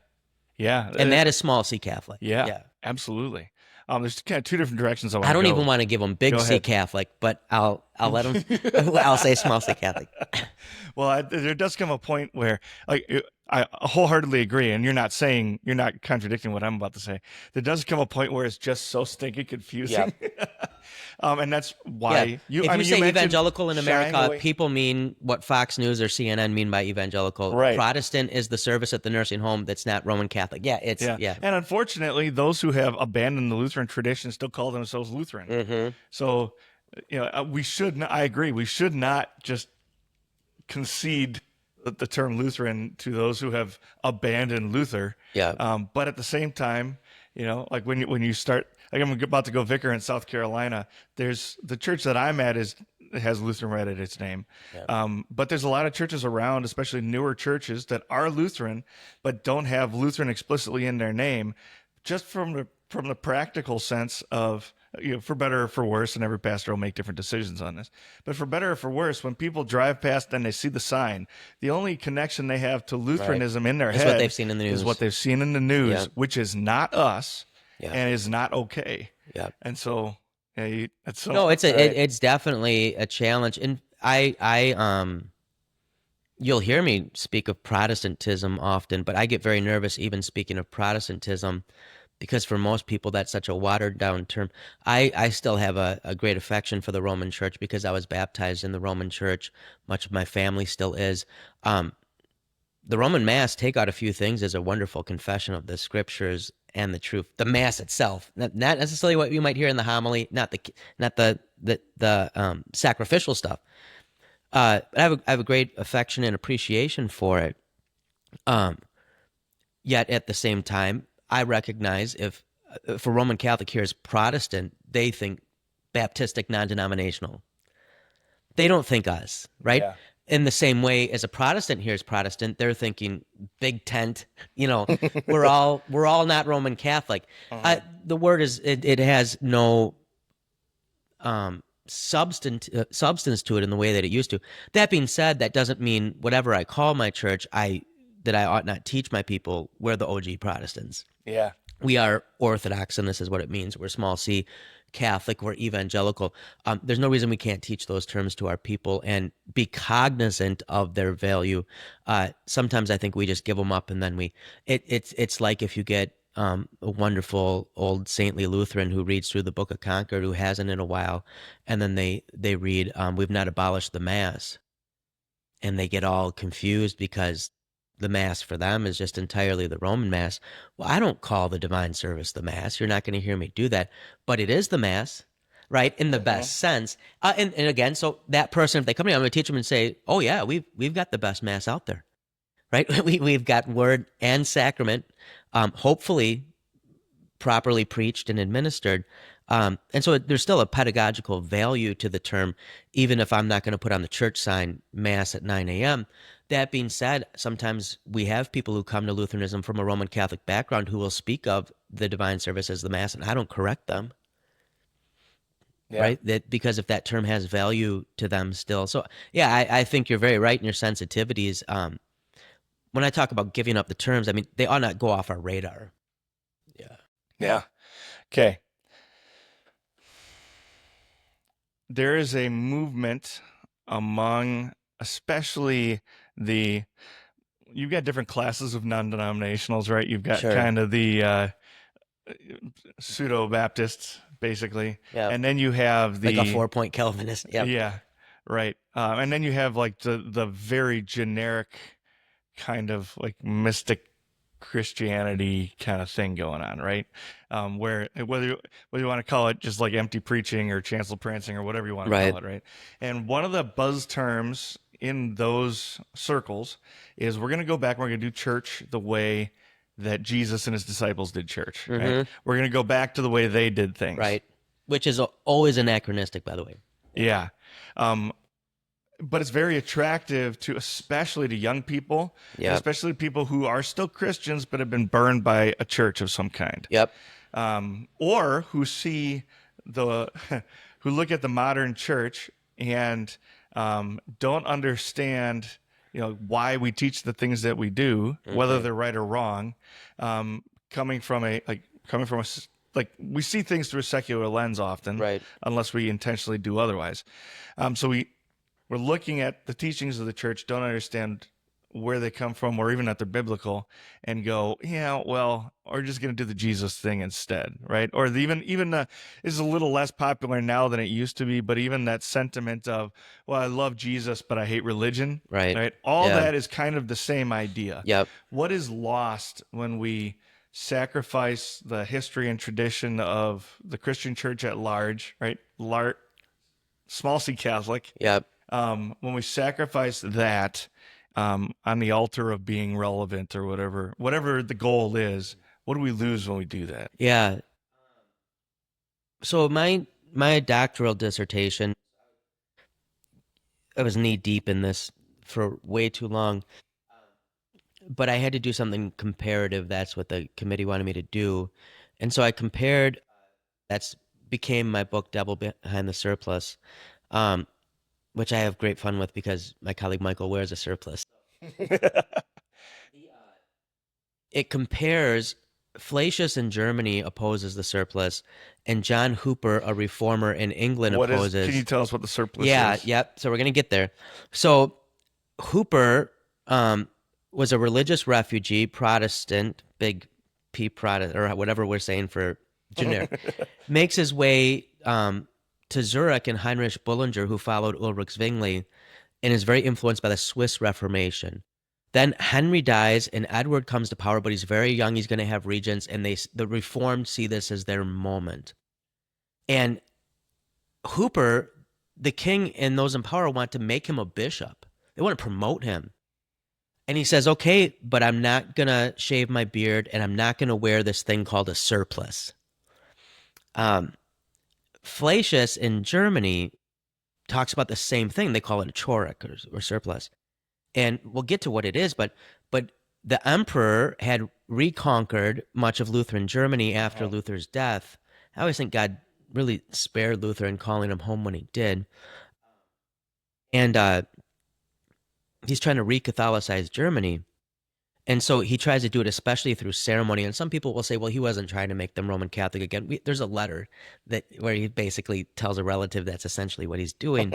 [SPEAKER 1] Yeah.
[SPEAKER 2] And that is small C Catholic.
[SPEAKER 1] Yeah. Absolutely. There's kind of two different directions I
[SPEAKER 2] don't even want to give them big C Catholic, but I'll let them. I'll say small C Catholic.
[SPEAKER 1] Well, there does come a point where, like, I wholeheartedly agree, and you're not contradicting what I'm about to say. There does come a point where it's just so stinking confusing. Yep. And that's why
[SPEAKER 2] you say evangelical in America, people mean what Fox News or CNN mean by evangelical.
[SPEAKER 1] Right.
[SPEAKER 2] Protestant is the service at the nursing home that's not Roman Catholic. Yeah.
[SPEAKER 1] And unfortunately, those who have abandoned the Lutheran tradition still call themselves Lutheran.
[SPEAKER 2] Mm-hmm.
[SPEAKER 1] So, I agree. We should not just concede the term Lutheran to those who have abandoned Luther.
[SPEAKER 2] Yeah.
[SPEAKER 1] But at the same time, like when you start, like I'm about to go vicar in South Carolina, there's the church that I'm at is has Lutheran right at its name.
[SPEAKER 2] Yeah.
[SPEAKER 1] But there's a lot of churches around, especially newer churches that are Lutheran, but don't have Lutheran explicitly in their name, just from the practical sense of, for better or for worse, and every pastor will make different decisions on this. But for better or for worse, when people drive past and they see the sign, the only connection they have to Lutheranism in their
[SPEAKER 2] It's
[SPEAKER 1] head
[SPEAKER 2] what they've seen in the news.
[SPEAKER 1] is what they've seen in the news,
[SPEAKER 2] Yeah.
[SPEAKER 1] which is not us
[SPEAKER 2] Yeah.
[SPEAKER 1] and is not okay.
[SPEAKER 2] Yeah.
[SPEAKER 1] And so,
[SPEAKER 2] no, it's definitely a challenge. And you'll hear me speak of Protestantism often, but I get very nervous even speaking of Protestantism, because for most people that's such a watered down term. I still have a great affection for the Roman Church because I was baptized in the Roman Church. Much of my family still is. The Roman Mass, take out a few things, is a wonderful confession of the Scriptures and the truth. The Mass itself, not necessarily what you might hear in the homily, not the sacrificial stuff. But I have a great affection and appreciation for it. Yet at the same time, I recognize if a Roman Catholic hears Protestant, they think Baptistic, non-denominational. They don't think us, right? Yeah. In the same way as a Protestant hears Protestant, they're thinking big tent. We're all not Roman Catholic. The word it has no substance to it in the way that it used to. That being said, that doesn't mean whatever I call my church, that I ought not teach my people. We're the OG Protestants.
[SPEAKER 1] Yeah.
[SPEAKER 2] We are Orthodox, and this is what it means. We're small c, Catholic, we're evangelical. There's no reason we can't teach those terms to our people and be cognizant of their value. Sometimes I think we just give them up, and then it's like if you get a wonderful old saintly Lutheran who reads through the Book of Concord, who hasn't in a while, and then they read, we've not abolished the Mass, and they get all confused because the Mass for them is just entirely the Roman Mass. Well, I don't call the divine service the Mass. You're not going to hear me do that. But it is the Mass, right, in the best sense. And again, so that person, if they come to me, I'm going to teach them and say, oh, yeah, we've got the best Mass out there, right? We've got word and sacrament, hopefully properly preached and administered. And so there's still a pedagogical value to the term, even if I'm not going to put on the church sign Mass at 9 a.m., That being said, sometimes we have people who come to Lutheranism from a Roman Catholic background who will speak of the divine service as the Mass, and I don't correct them. Yeah. Right? Because if that term has value to them still. So, yeah, I think you're very right in your sensitivities. When I talk about giving up the terms, I mean, they ought not go off our radar. Yeah.
[SPEAKER 1] Yeah. Okay. There is a movement among especially you've got different classes of non-denominationals, right? You've got kind of the pseudo-Baptists, basically.
[SPEAKER 2] Yep.
[SPEAKER 1] And then you have
[SPEAKER 2] like a 4-point Calvinist. Yep.
[SPEAKER 1] Yeah, right. And then you have like the very generic kind of like mystic Christianity kind of thing going on, right? Where whether you want to call it just like empty preaching or chancel prancing or whatever you want to call it, right? And one of the buzz terms in those circles is we're going to go back and we're going to do church the way that Jesus and his disciples did church. Mm-hmm. Right? We're going to go back to the way they did things.
[SPEAKER 2] Right. Which is always anachronistic, by the way.
[SPEAKER 1] Yeah. But it's very attractive especially to young people, especially people who are still Christians but have been burned by a church of some kind.
[SPEAKER 2] Yep.
[SPEAKER 1] Or who who look at the modern church and don't understand, why we teach the things that we do, whether they're right or wrong. Coming from we see things through a secular lens often,
[SPEAKER 2] right? Unless
[SPEAKER 1] we intentionally do otherwise. So we're looking at the teachings of the church, don't understand where they come from or even that they're biblical, and go, we're just going to do the Jesus thing instead, right? Or even is a little less popular now than it used to be, but even that sentiment of, well, I love Jesus, but I hate religion, right? All that is kind of the same idea.
[SPEAKER 2] Yep.
[SPEAKER 1] What is lost when we sacrifice the history and tradition of the Christian church at large, right? Small c Catholic.
[SPEAKER 2] Yep.
[SPEAKER 1] When we sacrifice that on the altar of being relevant or whatever the goal is, what do we lose when we do that?
[SPEAKER 2] Yeah. So my doctoral dissertation, I was knee deep in this for way too long. But I had to do something comparative. That's what the committee wanted me to do. And so I compared, that's became my book, Devil Behind the Surplice, which I have great fun with because my colleague Michael wears a surplice. It compares Flacius in Germany opposes the surplice, and John Hooper, a reformer in England, opposes.
[SPEAKER 1] Can you tell us what the surplice is?
[SPEAKER 2] Yep. So we're going to get there. So Hooper was a religious refugee, Protestant, big P Protestant, or whatever we're saying for generic, makes his way to Zurich, and Heinrich Bullinger, who followed Ulrich Zwingli, and is very influenced by the Swiss Reformation. Then Henry dies, and Edward comes to power, but he's very young. He's going to have regents, and the Reformed see this as their moment. And Hooper, the king, and those in power want to make him a bishop. They want to promote him. And he says, okay, but I'm not going to shave my beard, and I'm not going to wear this thing called a surplice. Flacius in Germany talks about the same thing. They call it a choric or surplice. And we'll get to what it is, but the emperor had reconquered much of Lutheran Germany after Luther's death. I always think God really spared Luther in calling him home when he did. And he's trying to re-Catholicize Germany. And so he tries to do it especially through ceremony. And some people will say, well, he wasn't trying to make them Roman Catholic again. There's a letter where he basically tells a relative that's essentially what he's doing.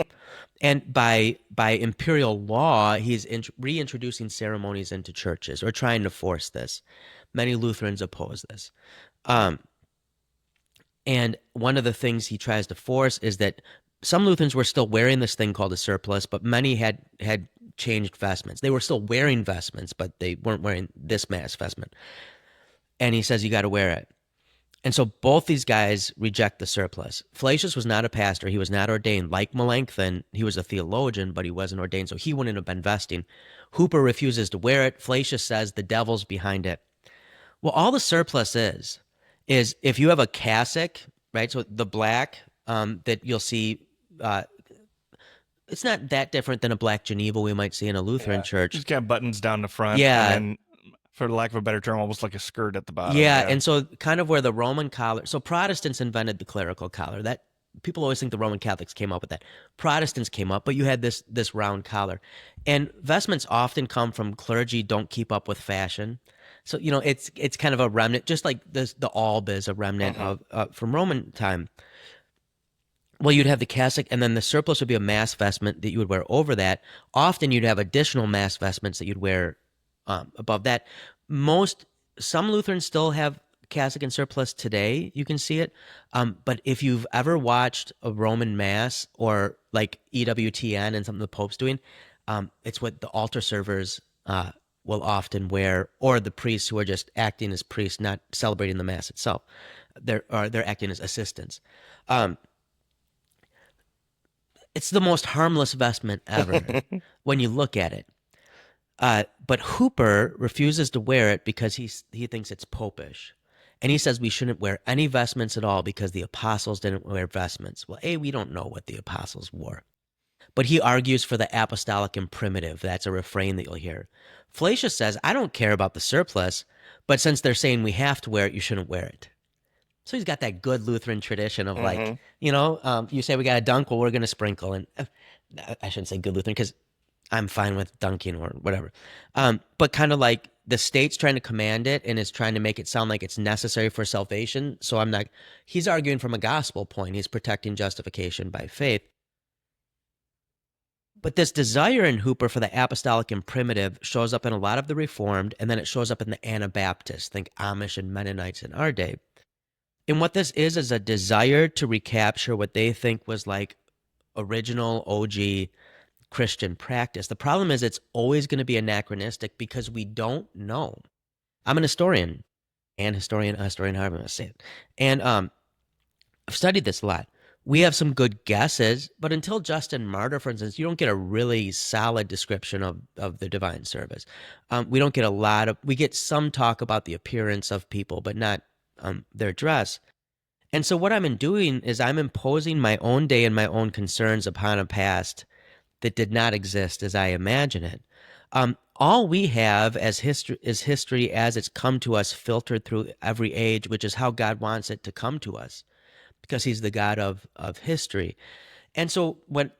[SPEAKER 2] And by imperial law, he's reintroducing ceremonies into churches or trying to force this. Many Lutherans oppose this. And one of the things he tries to force is that some Lutherans were still wearing this thing called a surplice, but many had changed vestments. They were still wearing vestments, but they weren't wearing this mass vestment. And he says, you got to wear it. And so both these guys reject the surplice. Flacius was not a pastor. He was not ordained. Like Melanchthon, he was a theologian, but he wasn't ordained, so he wouldn't have been vesting. Hooper refuses to wear it. Flacius says the devil's behind it. Well, all the surplice is if you have a cassock, right? So the black that you'll see, it's not that different than a black Geneva we might see in a Lutheran church.
[SPEAKER 1] Just got buttons down the front.
[SPEAKER 2] Yeah.
[SPEAKER 1] And for lack of a better term, almost like a skirt at the bottom.
[SPEAKER 2] Yeah, and so kind of where the Roman collar, so Protestants invented the clerical collar. That people always think the Roman Catholics came up with that. Protestants came up, but you had this round collar. And vestments often come from clergy don't keep up with fashion. So, it's kind of a remnant, just like the alb is a remnant of from Roman time. Well, you'd have the cassock, and then the surplice would be a mass vestment that you would wear over that. Often you'd have additional mass vestments that you'd wear above that. Some Lutherans still have cassock and surplice today. You can see it. But if you've ever watched a Roman Mass or like EWTN and something the Pope's doing, it's what the altar servers will often wear, or the priests who are just acting as priests, not celebrating the Mass itself. They're acting as assistants. It's the most harmless vestment ever when you look at it. But Hooper refuses to wear it because he thinks it's popish. And he says we shouldn't wear any vestments at all because the apostles didn't wear vestments. Well, we don't know what the apostles wore. But he argues for the apostolic and primitive. That's a refrain that you'll hear. Flacius says, I don't care about the surplice, but since they're saying we have to wear it, you shouldn't wear it. So he's got that good Lutheran tradition of you say we got to dunk, well, we're going to sprinkle. And I shouldn't say good Lutheran because I'm fine with dunking or whatever. But kind of like the state's trying to command it and is trying to make it sound like it's necessary for salvation. So he's arguing from a gospel point. He's protecting justification by faith. But this desire in Hooper for the apostolic and primitive shows up in a lot of the Reformed, and then it shows up in the Anabaptists, think Amish and Mennonites in our day. And what this is a desire to recapture what they think was like original OG Christian practice. The problem is it's always going to be anachronistic because we don't know. I'm an historian, however I'm going to say it. And I've studied this a lot. We have some good guesses, but until Justin Martyr, for instance, you don't get a really solid description of the divine service. We don't get we get some talk about the appearance of people, but not their dress. And so what I'm doing is I'm imposing my own day and my own concerns upon a past that did not exist as I imagine it. All we have as history is history as it's come to us, filtered through every age, which is how God wants it to come to us, because He's the God of history. And so what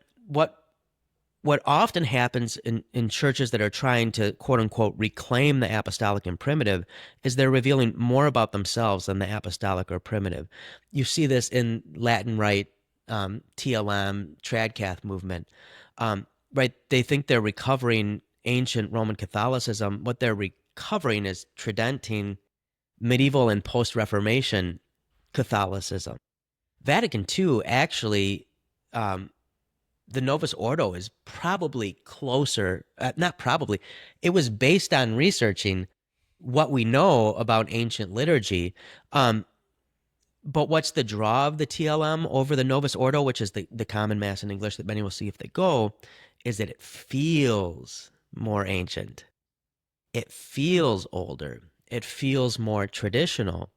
[SPEAKER 2] often happens in churches that are trying to, quote unquote, reclaim the apostolic and primitive is they're revealing more about themselves than the apostolic or primitive. You see this in Latin Rite, TLM, Tradcath movement, right? They think they're recovering ancient Roman Catholicism. What they're recovering is Tridentine, medieval and post-Reformation Catholicism. Vatican II actually, the Novus Ordo is probably closer, not probably, it was based on researching what we know about ancient liturgy. But what's the draw of the TLM over the Novus Ordo, which is the common Mass in English that many will see if they go, is that it feels more ancient. It feels older. It feels more traditional.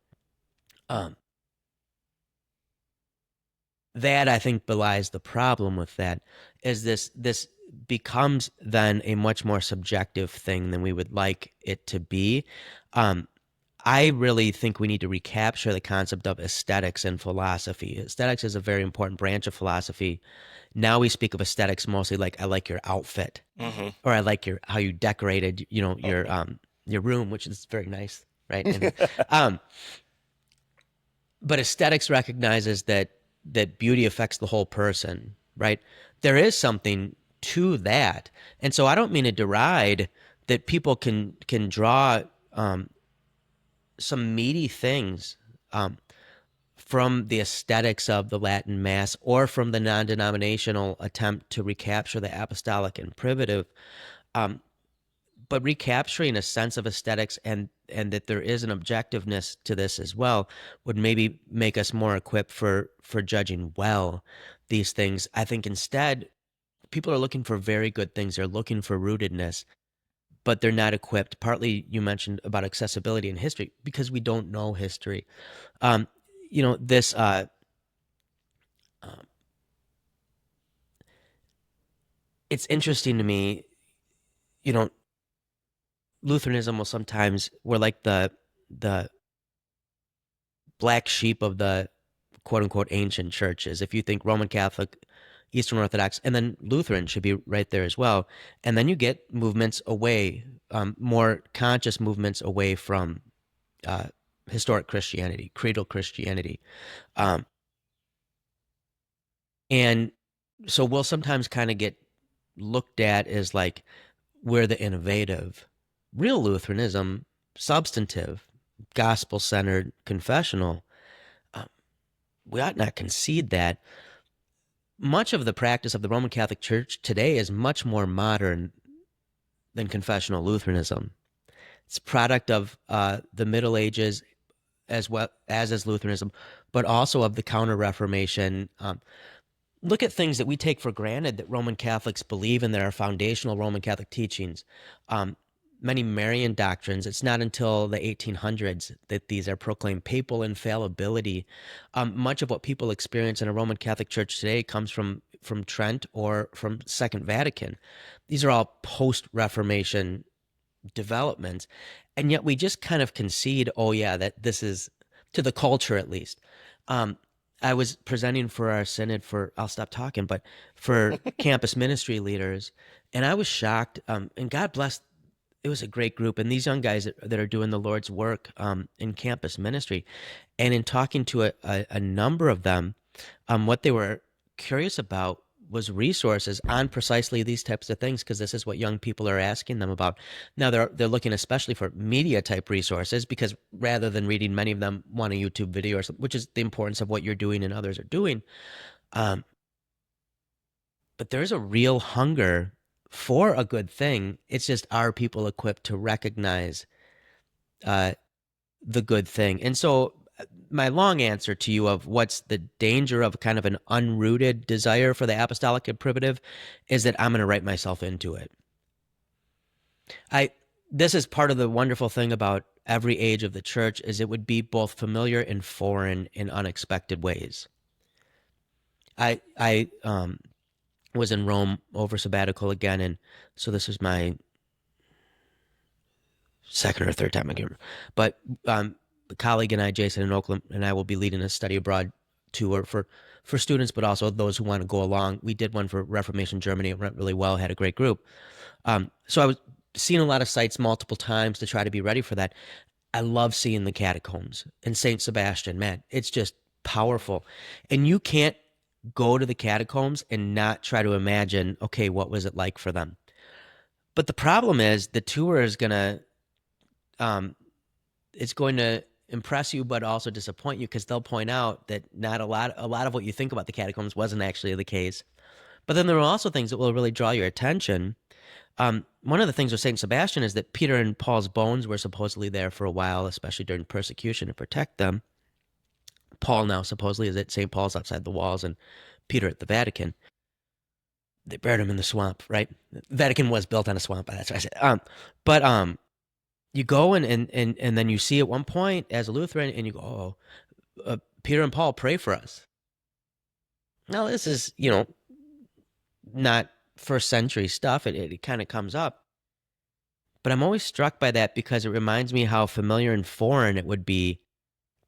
[SPEAKER 2] That, I think, belies the problem with that, is this becomes then a much more subjective thing than we would like it to be. I really think we need to recapture the concept of aesthetics in philosophy. Aesthetics is a very important branch of philosophy. Now we speak of aesthetics mostly like, I like your outfit, or I like how you decorated, your room, which is very nice, right? And, but aesthetics recognizes that beauty affects the whole person, right? There is something to that. And so I don't mean to deride that people can draw some meaty things from the aesthetics of the Latin Mass, or from the non-denominational attempt to recapture the apostolic and primitive, but recapturing a sense of aesthetics and that there is an objectiveness to this as well would maybe make us more equipped for judging well these things. I think instead, people are looking for very good things. They're looking for rootedness, but they're not equipped. Partly, you mentioned about accessibility in history, because we don't know history. This it's interesting to me, Lutheranism will sometimes, we're like the black sheep of the quote unquote ancient churches. If you think Roman Catholic, Eastern Orthodox, and then Lutheran should be right there as well. And then you get movements away, more conscious movements away from historic Christianity, creedal Christianity. And so we'll sometimes kind of get looked at as like, we're the innovative. Real Lutheranism, substantive, gospel-centered, confessional, we ought not concede that. Much of the practice of the Roman Catholic Church today is much more modern than confessional Lutheranism. It's a product of the Middle Ages as well as is Lutheranism, but also of the Counter-Reformation. Look at things that we take for granted that Roman Catholics believe in, that are foundational Roman Catholic teachings. Many Marian doctrines, it's not until the 1800s that these are proclaimed. Papal infallibility. Much of what people experience in a Roman Catholic Church today comes from Trent or from Second Vatican. These are all post-Reformation developments. And yet we just kind of concede, oh yeah, that this is, to the culture at least. I was presenting for our synod I'll stop talking, but for campus ministry leaders, and I was shocked, and God bless, it was a great group, and these young guys that are doing the Lord's work in campus ministry. And in talking to a number of them, what they were curious about was resources on precisely these types of things, because this is what young people are asking them about. Now they're looking especially for media type resources, because rather than reading, many of them want a YouTube video or something, which is the importance of what you're doing and others are doing. But there's a real hunger for a good thing. It's just, are people equipped to recognize the good thing? And so my long answer to you of what's the danger of kind of an unrooted desire for the apostolic and primitive is that I'm going to write myself into it. This is part of the wonderful thing about every age of the church, is it would be both familiar and foreign in unexpected ways. was in Rome over sabbatical again, and so this is my second or third time, I can't remember. But a colleague and I, Jason in Oakland, and I will be leading a study abroad tour for students, but also those who want to go along. We did one for Reformation Germany. It went really well, had a great group. So I was seeing a lot of sites multiple times to try to be ready for that. I love seeing the catacombs and St. Sebastian, man. It's just powerful. And you can't go to the catacombs and not try to imagine, okay, what was it like for them? But the problem is the tour is it's going to impress you, but also disappoint you, because they'll point out that not a lot of what you think about the catacombs wasn't actually the case. But then there are also things that will really draw your attention. One of the things with St. Sebastian is that Peter and Paul's bones were supposedly there for a while, especially during persecution, to protect them. Paul now supposedly is at St. Paul's outside the walls, and Peter at the Vatican. They buried him in the swamp, right? The Vatican was built on a swamp, that's what I said. You go and then you see at one point as a Lutheran, and you go, Peter and Paul, pray for us. Now, this is, not first century stuff. It kind of comes up. But I'm always struck by that because it reminds me how familiar and foreign it would be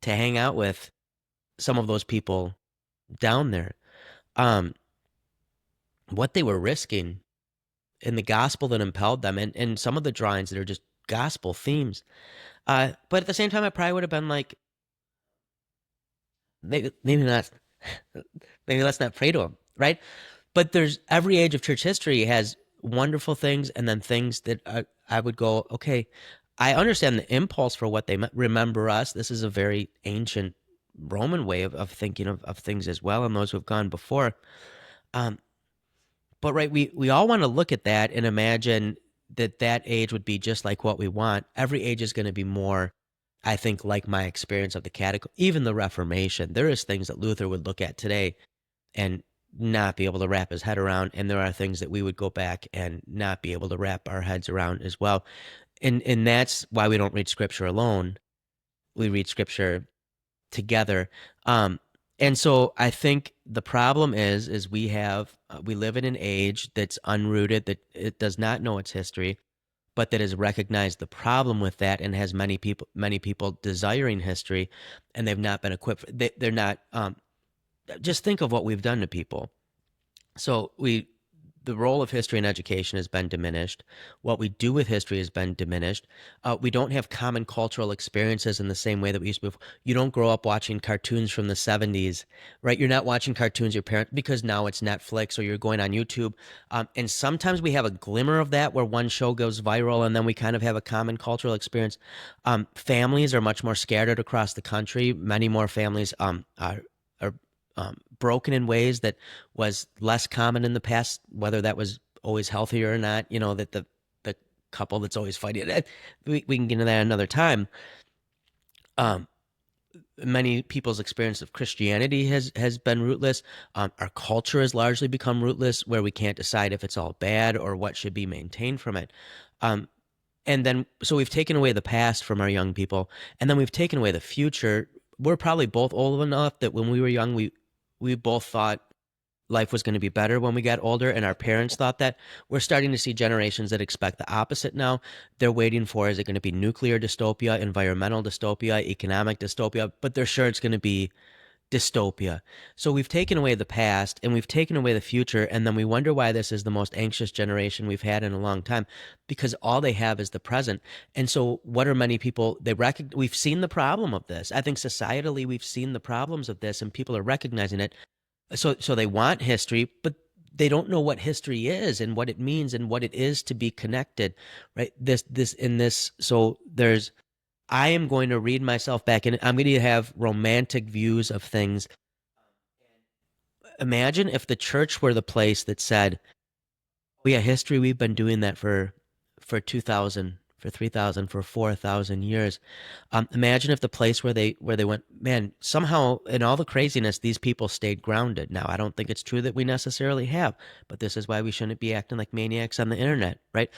[SPEAKER 2] to hang out with some of those people down there. What they were risking in the gospel that impelled them, and some of the drawings that are just gospel themes. But at the same time, I probably would have been like, maybe not, maybe let's not pray to them, right? But there's every age of church history has wonderful things, and then things that I would go, okay, I understand the impulse for what they remember us. This is a very ancient Roman way of thinking of things as well, and those who have gone before. But right, we all want to look at that and imagine that age would be just like what we want. Every age is going to be more, I think, like my experience of the Catechism, even the Reformation. There is things that Luther would look at today and not be able to wrap his head around, and there are things that we would go back and not be able to wrap our heads around as well. And that's why we don't read Scripture alone. We read Scripture together. And so I think the problem is we live in an age that's unrooted, that it does not know its history, but that has recognized the problem with that and has many people desiring history, and they've not been equipped. They're not. Just think of what we've done to people. So the role of history in education has been diminished. What we do with history has been diminished. We don't have common cultural experiences in the same way that we used to before. You don't grow up watching cartoons from the 70s, right? You're not watching cartoons your parents, because now it's Netflix or you're going on YouTube. And sometimes we have a glimmer of that where one show goes viral and then we kind of have a common cultural experience. Families are much more scattered across the country. Many more families are broken in ways that was less common in the past, whether that was always healthier or not, that the couple that's always fighting, we can get into that another time. Many people's experience of Christianity has been rootless. Our culture has largely become rootless, where we can't decide if it's all bad or what should be maintained from it. And then, so we've taken away the past from our young people, and then we've taken away the future. We're probably both old enough that when we were young, we both thought life was going to be better when we got older, and our parents thought that. We're starting to see generations that expect the opposite now. They're waiting for, is it going to be nuclear dystopia, environmental dystopia, economic dystopia? But they're sure it's going to be dystopia. So we've taken away the past and we've taken away the future, and then we wonder why this is the most anxious generation we've had in a long time, because all they have is the present. And so what are many people, we've seen the problem of this. I think societally we've seen the problems of this, and people are recognizing it. So they want history, but they don't know what history is and what it means and what it is to be connected, right? So I am going to read myself back, and I'm going to have romantic views of things. Imagine if the church were the place that said, "Oh yeah, history, we've been doing that for 2,000, for 3,000, for 4,000 years." Imagine if the place where they went, man, somehow in all the craziness, these people stayed grounded. Now, I don't think it's true that we necessarily have, but this is why we shouldn't be acting like maniacs on the internet, right?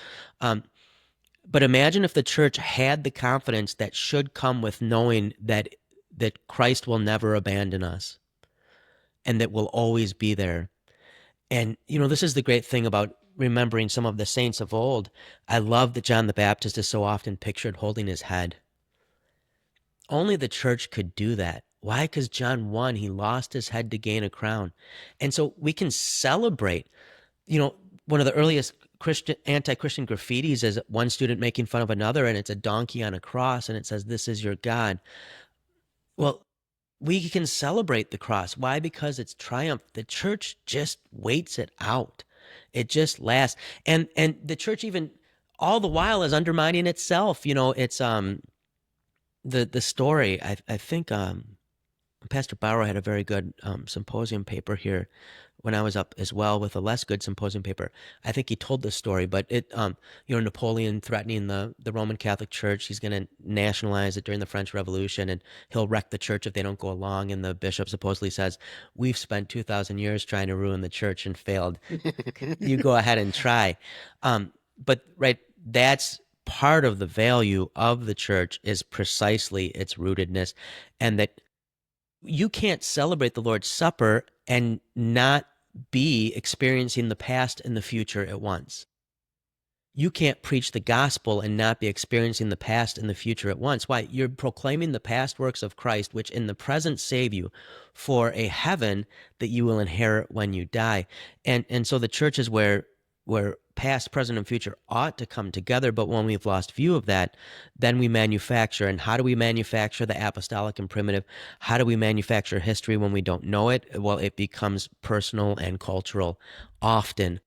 [SPEAKER 2] But imagine if the church had the confidence that should come with knowing that Christ will never abandon us and that we'll always be there. And, this is the great thing about remembering some of the saints of old. I love that John the Baptist is so often pictured holding his head. Only the church could do that. Why? Because John 1, he lost his head to gain a crown. And so we can celebrate, one of the earliest anti-Christian graffitis is one student making fun of another, and it's a donkey on a cross, and it says, "This is your God." Well, we can celebrate the cross. Why? Because it's triumph. The church just waits it out. It just lasts. And the church even all the while is undermining itself. It's the story. I think Pastor Barrow had a very good symposium paper here when I was up as well with a less good symposium paper. I think he told this story, but it, Napoleon threatening the Roman Catholic Church, he's going to nationalize it during the French Revolution, and he'll wreck the church if they don't go along. And the bishop supposedly says, "We've spent 2,000 years trying to ruin the church and failed. You go ahead and try." But right, that's part of the value of the church is precisely its rootedness, and that you can't celebrate the Lord's Supper and not be experiencing the past and the future at once. You can't preach the gospel and not be experiencing the past and the future at once. Why? You're proclaiming the past works of Christ, which in the present save you for a heaven that you will inherit when you die. And so the church is where past, present, and future ought to come together. But when we've lost view of that, then we manufacture. And how do we manufacture the apostolic and primitive? How do we manufacture history when we don't know it? Well, it becomes personal and cultural, often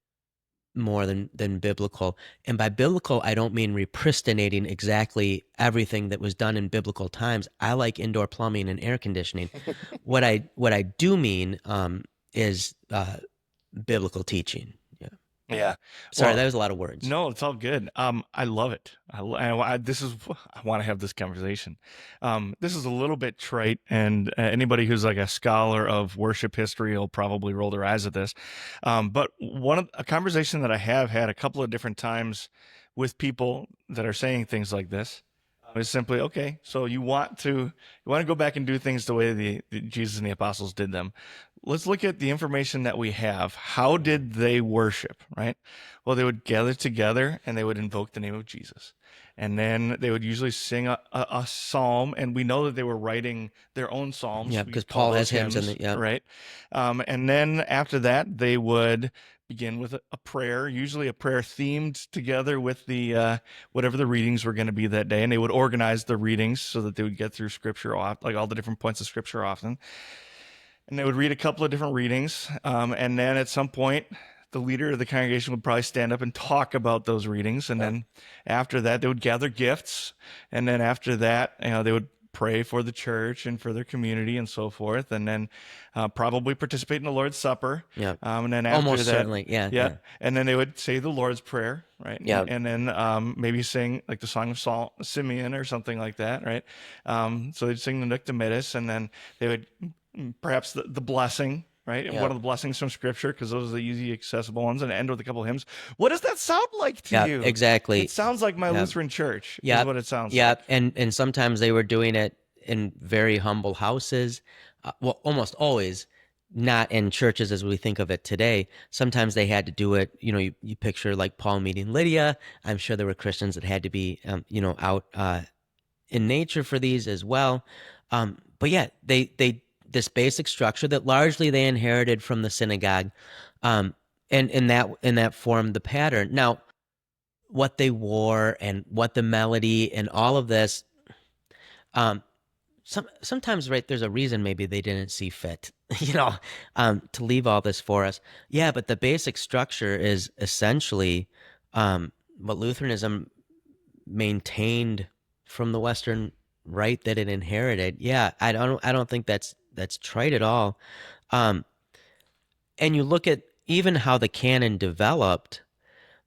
[SPEAKER 2] more than biblical. And by biblical, I don't mean repristinating exactly everything that was done in biblical times. I like indoor plumbing and air conditioning. What I do mean is biblical teaching.
[SPEAKER 1] Yeah.
[SPEAKER 2] Sorry, that was a lot of words.
[SPEAKER 1] No, it's all good. I love it. I want to have this conversation. This is a little bit trite, and anybody who's like a scholar of worship history will probably roll their eyes at this. But a conversation that I have had a couple of different times with people that are saying things like this is simply, okay, so you want to go back and do things the way the Jesus and the apostles did them. Let's look at the information that we have. How did they worship, right? Well, they would gather together and they would invoke the name of Jesus. And then they would usually sing a psalm, and we know that they were writing their own psalms.
[SPEAKER 2] Yeah, because Paul has hymns in
[SPEAKER 1] it, right? And then after that, they would begin with a prayer, usually a prayer themed together with the whatever the readings were going to be that day, and they would organize the readings so that they would get through Scripture, like all the different points of Scripture often. And they would read a couple of different readings, and then at some point, the leader of the congregation would probably stand up and talk about those readings, and then after that, they would gather gifts, and then after that, they would pray for the church and for their community and so forth, and then probably participate in the Lord's Supper.
[SPEAKER 2] Yeah,
[SPEAKER 1] and then after
[SPEAKER 2] almost
[SPEAKER 1] that,
[SPEAKER 2] certainly, yeah.
[SPEAKER 1] And then they would say the Lord's Prayer, right?
[SPEAKER 2] Yeah,
[SPEAKER 1] and then maybe sing like the Song of Simeon or something like that, right? So they'd sing the Nunc Dimittis, and then they would perhaps the blessing, right? And one of the blessings from Scripture, because those are the easy, accessible ones, and end with a couple of hymns. What does that sound like to you?
[SPEAKER 2] Exactly.
[SPEAKER 1] It sounds like my Lutheran Church. Is what it sounds like.
[SPEAKER 2] Yeah, and sometimes they were doing it in very humble houses. Well, almost always not in churches as we think of it today. Sometimes they had to do it. You picture like Paul meeting Lydia. I'm sure there were Christians that had to be, out in nature for these as well. But yeah, they this basic structure that largely they inherited from the synagogue, and that formed the pattern. Now, what they wore and what the melody and all of this, sometimes, right, there's a reason maybe they didn't see fit, to leave all this for us. Yeah, but the basic structure is essentially what Lutheranism maintained from the Western Rite that it inherited. Yeah, I don't think that's trite at all. And you look at even how the canon developed.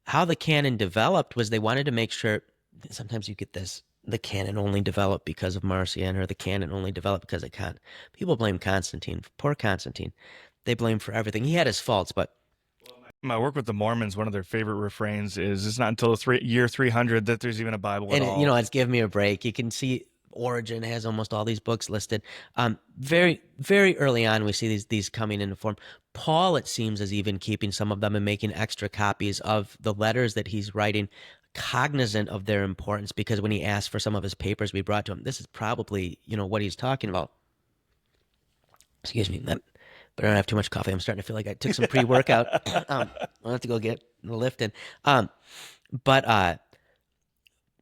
[SPEAKER 2] How the canon developed was they wanted to make sure. Sometimes you get this: the canon only developed because of Marcion, or the canon only developed because of Kant. People blame Constantine. Poor Constantine. They blame for everything. He had his faults, but
[SPEAKER 1] my work with the Mormons, one of their favorite refrains is, "It's not until the year 300 that there's even a Bible at all."
[SPEAKER 2] And it's give me a break. You can see Origin has almost all these books listed. Very, very early on, we see these coming into form. Paul, it seems, is even keeping some of them and making extra copies of the letters that he's writing, cognizant of their importance, because when he asked for some of his papers we brought to him, this is probably, what he's talking about. Excuse me, but I don't have too much coffee. I'm starting to feel like I took some pre-workout. I'll have to go get the lift in. But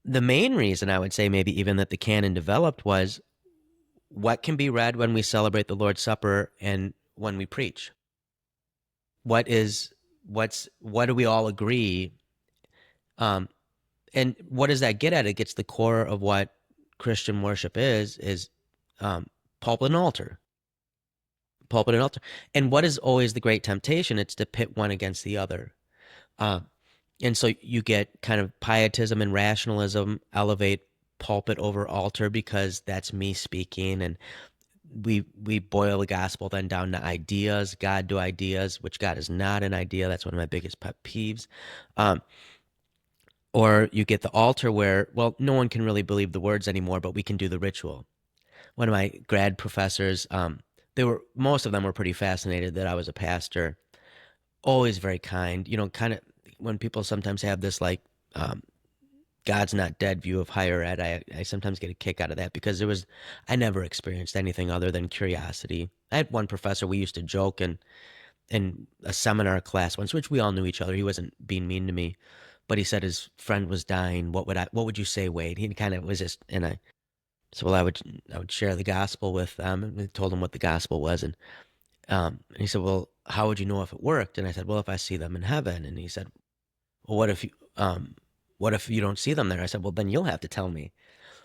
[SPEAKER 2] the main reason I would say maybe even that the canon developed was what can be read when we celebrate the Lord's Supper and when we preach. What do we all agree? And what does that get at? It gets the core of what Christian worship is pulpit and altar. Pulpit and altar. And what is always the great temptation? It's to pit one against the other. And so you get kind of pietism and rationalism elevate pulpit over altar because that's me speaking, and we boil the gospel then down to ideas, God to ideas, which God is not an idea. That's one of my biggest pet peeves. Or you get the altar where, well, no one can really believe the words anymore, but we can do the ritual. One of my grad professors, most of them were pretty fascinated that I was a pastor, always very kind, kind of when people sometimes have this like God's not dead view of higher ed, I sometimes get a kick out of that because I never experienced anything other than curiosity. I had one professor, we used to joke in a seminar class once, which we all knew each other. He wasn't being mean to me, but he said his friend was dying. What would you say, Wade? He kind of was just, and I would share the gospel with them and told him what the gospel was. And he said, well, how would you know if it worked? And I said, well, if I see them in heaven. And he said, well, what if you don't see them there? I said, well, then you'll have to tell me.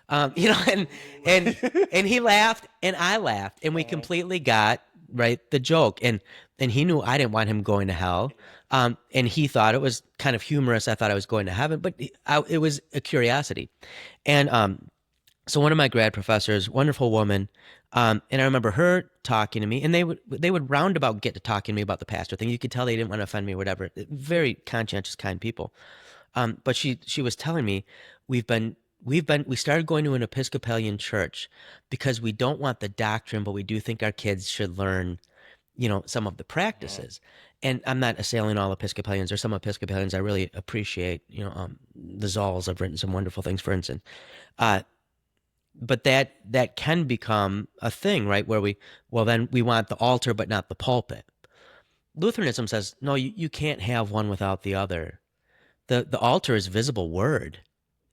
[SPEAKER 2] And he laughed and I laughed and we completely got the joke. And he knew I didn't want him going to hell. And he thought it was kind of humorous. I thought I was going to heaven, but it was a curiosity. And so one of my grad professors, wonderful woman, and I remember her talking to me, and they would roundabout get to talking to me about the pastor thing. You could tell they didn't want to offend me or whatever. Very conscientious, kind people. But she was telling me we started going to an Episcopalian church because we don't want the doctrine, but we do think our kids should learn, some of the practices. And I'm not assailing all Episcopalians. Or some Episcopalians I really appreciate. The Zolls have written some wonderful things, for instance. But that can become a thing, right? Where we want the altar but not the pulpit. Lutheranism says, no, you can't have one without the other. The altar is visible word.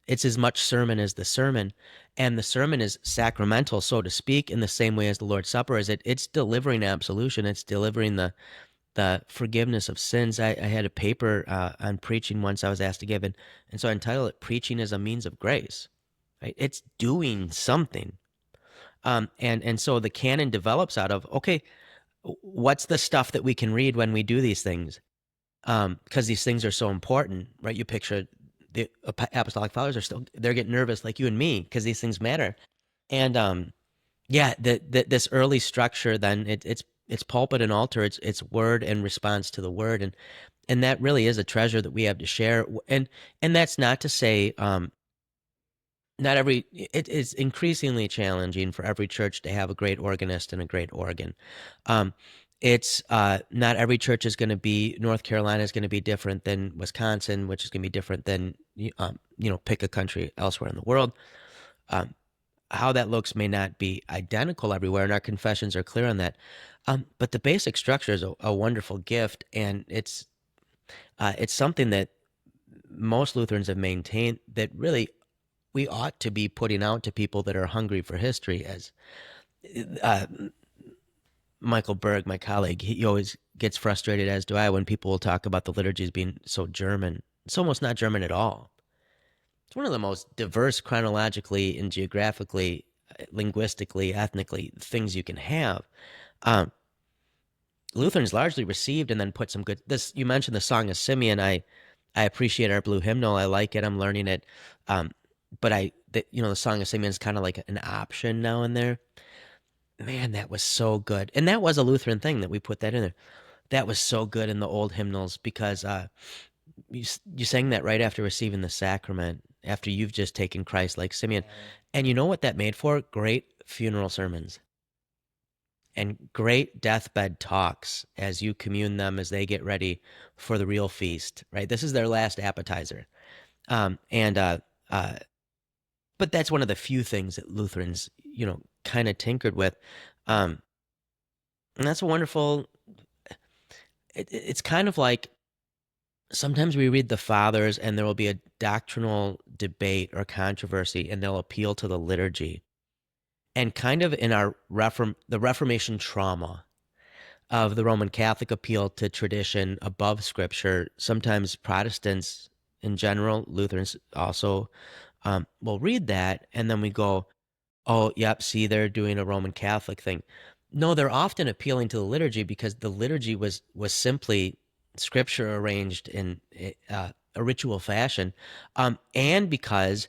[SPEAKER 2] It's as much sermon as the sermon, and the sermon is sacramental, so to speak, in the same way as the Lord's Supper is. It's delivering absolution. It's delivering the forgiveness of sins. I had a paper on preaching once I was asked to give, and so I entitled it "Preaching as a Means of Grace." Right? It's doing something, and so the canon develops out of, okay, what's the stuff that we can read when we do these things? Because these things are so important, right? You picture the Apostolic Fathers they're getting nervous like you and me because these things matter. And this early structure, then it's pulpit and altar. It's word and response to the word, and that really is a treasure that we have to share. And that's not to say it is increasingly challenging for every church to have a great organist and a great organ. It's not every church is going to be, North Carolina is going to be different than Wisconsin, which is going to be different than, pick a country elsewhere in the world. How that looks may not be identical everywhere, and our confessions are clear on that. But the basic structure is a wonderful gift, and it's something that most Lutherans have maintained that really we ought to be putting out to people that are hungry for history. As Michael Berg, my colleague, he always gets frustrated, as do I, when people will talk about the liturgies being so German. It's almost not German at all. It's one of the most diverse chronologically and geographically, linguistically, ethnically things you can have. Lutherans largely received and then put some good. You mentioned the Song of Simeon. I appreciate our blue hymnal. I like it. I'm learning it. But the Song of Simeon is kind of like an option now and there. Man, that was so good. And that was a Lutheran thing that we put that in there. That was so good in the old hymnals because you sang that right after receiving the sacrament. after you've just taken Christ like Simeon. And you know what that made for? Great funeral sermons and great deathbed talks as you commune them as they get ready for the real feast, right? This is their last appetizer. But that's one of the few things that Lutherans, kind of tinkered with. And that's a wonderful, it's kind of like sometimes we read the Fathers and there will be a doctrinal debate or controversy and they'll appeal to the liturgy. And kind of in our the Reformation trauma of the Roman Catholic appeal to tradition above Scripture, sometimes Protestants in general, Lutherans also, will read that and then we go, oh, yep, see, they're doing a Roman Catholic thing. No, they're often appealing to the liturgy because the liturgy was simply Scripture arranged in a ritual fashion, and because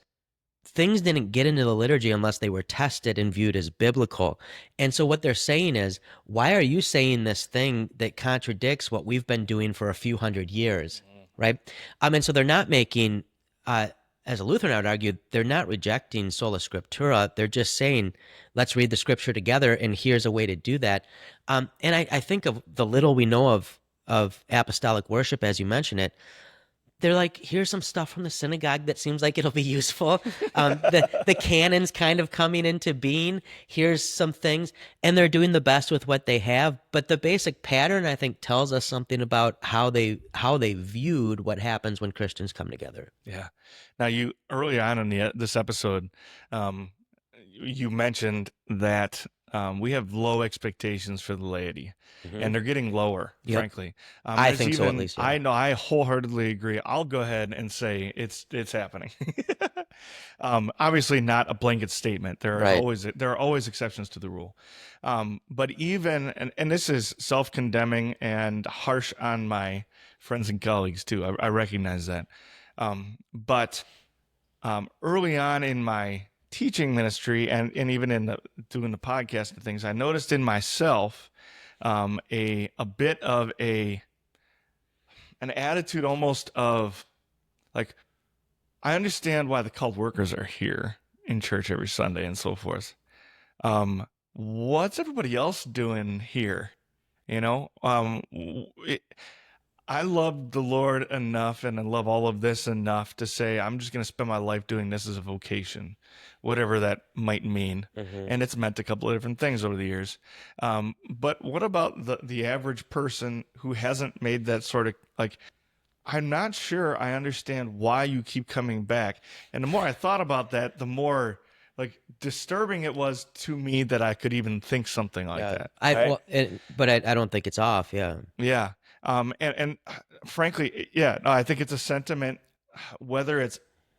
[SPEAKER 2] things didn't get into the liturgy unless they were tested and viewed as biblical. And so what they're saying is, why are you saying this thing that contradicts what we've been doing for a few hundred years, right? And so they're not making, as a Lutheran, I would argue, they're not rejecting Sola Scriptura. They're just saying, let's read the Scripture together, and here's a way to do that. And I think of the little we know of apostolic worship, as you mentioned it. They're like, here's some stuff from the synagogue that seems like it'll be useful. The canon's kind of coming into being. Here's some things. And they're doing the best with what they have. But the basic pattern, I think, tells us something about how they viewed what happens when Christians come together.
[SPEAKER 1] Yeah. Now, you early on in this episode, you mentioned that we have low expectations for the laity, and they're getting lower, frankly.
[SPEAKER 2] I think so, at least. Yeah.
[SPEAKER 1] I know, I wholeheartedly agree. I'll go ahead and say it's happening. Obviously, not a blanket statement. There are always exceptions to the rule. But even and this is self-condemning and harsh on my friends and colleagues too. I recognize that. But early on in my teaching ministry and even in doing the podcast and things, I noticed in myself a bit of an attitude almost of like, I understand why the cult workers are here in church every Sunday and so forth. What's everybody else doing here? I love the Lord enough and I love all of this enough to say, I'm just going to spend my life doing this as a vocation, whatever that might mean. And it's meant a couple of different things over the years. But what about the average person who hasn't made that sort of like, I'm not sure I understand why you keep coming back. And the more I thought about that, the more like disturbing it was to me that I could even think something like that.
[SPEAKER 2] But I don't think it's off. Yeah.
[SPEAKER 1] Yeah. And frankly, I think it's a sentiment, whether it's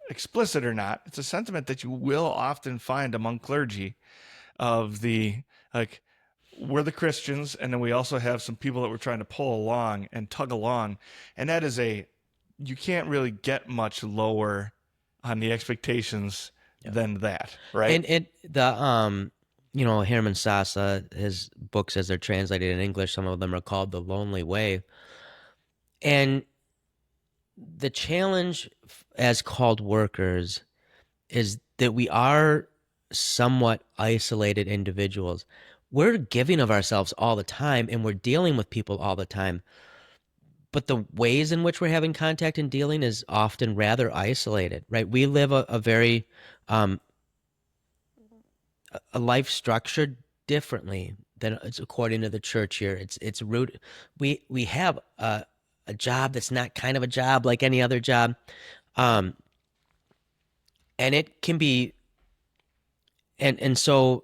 [SPEAKER 1] explicit or not, it's a sentiment that you will often find among clergy of we're the Christians, and then we also have some people that we're trying to pull along and tug along. And that is you can't really get much lower on the expectations than that, right?
[SPEAKER 2] And the Hermann Sasse, his books as they're translated in English, some of them are called The Lonely Way. And the challenge as called workers is that we are somewhat isolated individuals. We're giving of ourselves all the time and we're dealing with people all the time. But the ways in which we're having contact and dealing is often rather isolated, right? We live a very a life structured differently than it's according to the church here. It's root. We have a job that's not kind of a job like any other job, and it can be. And so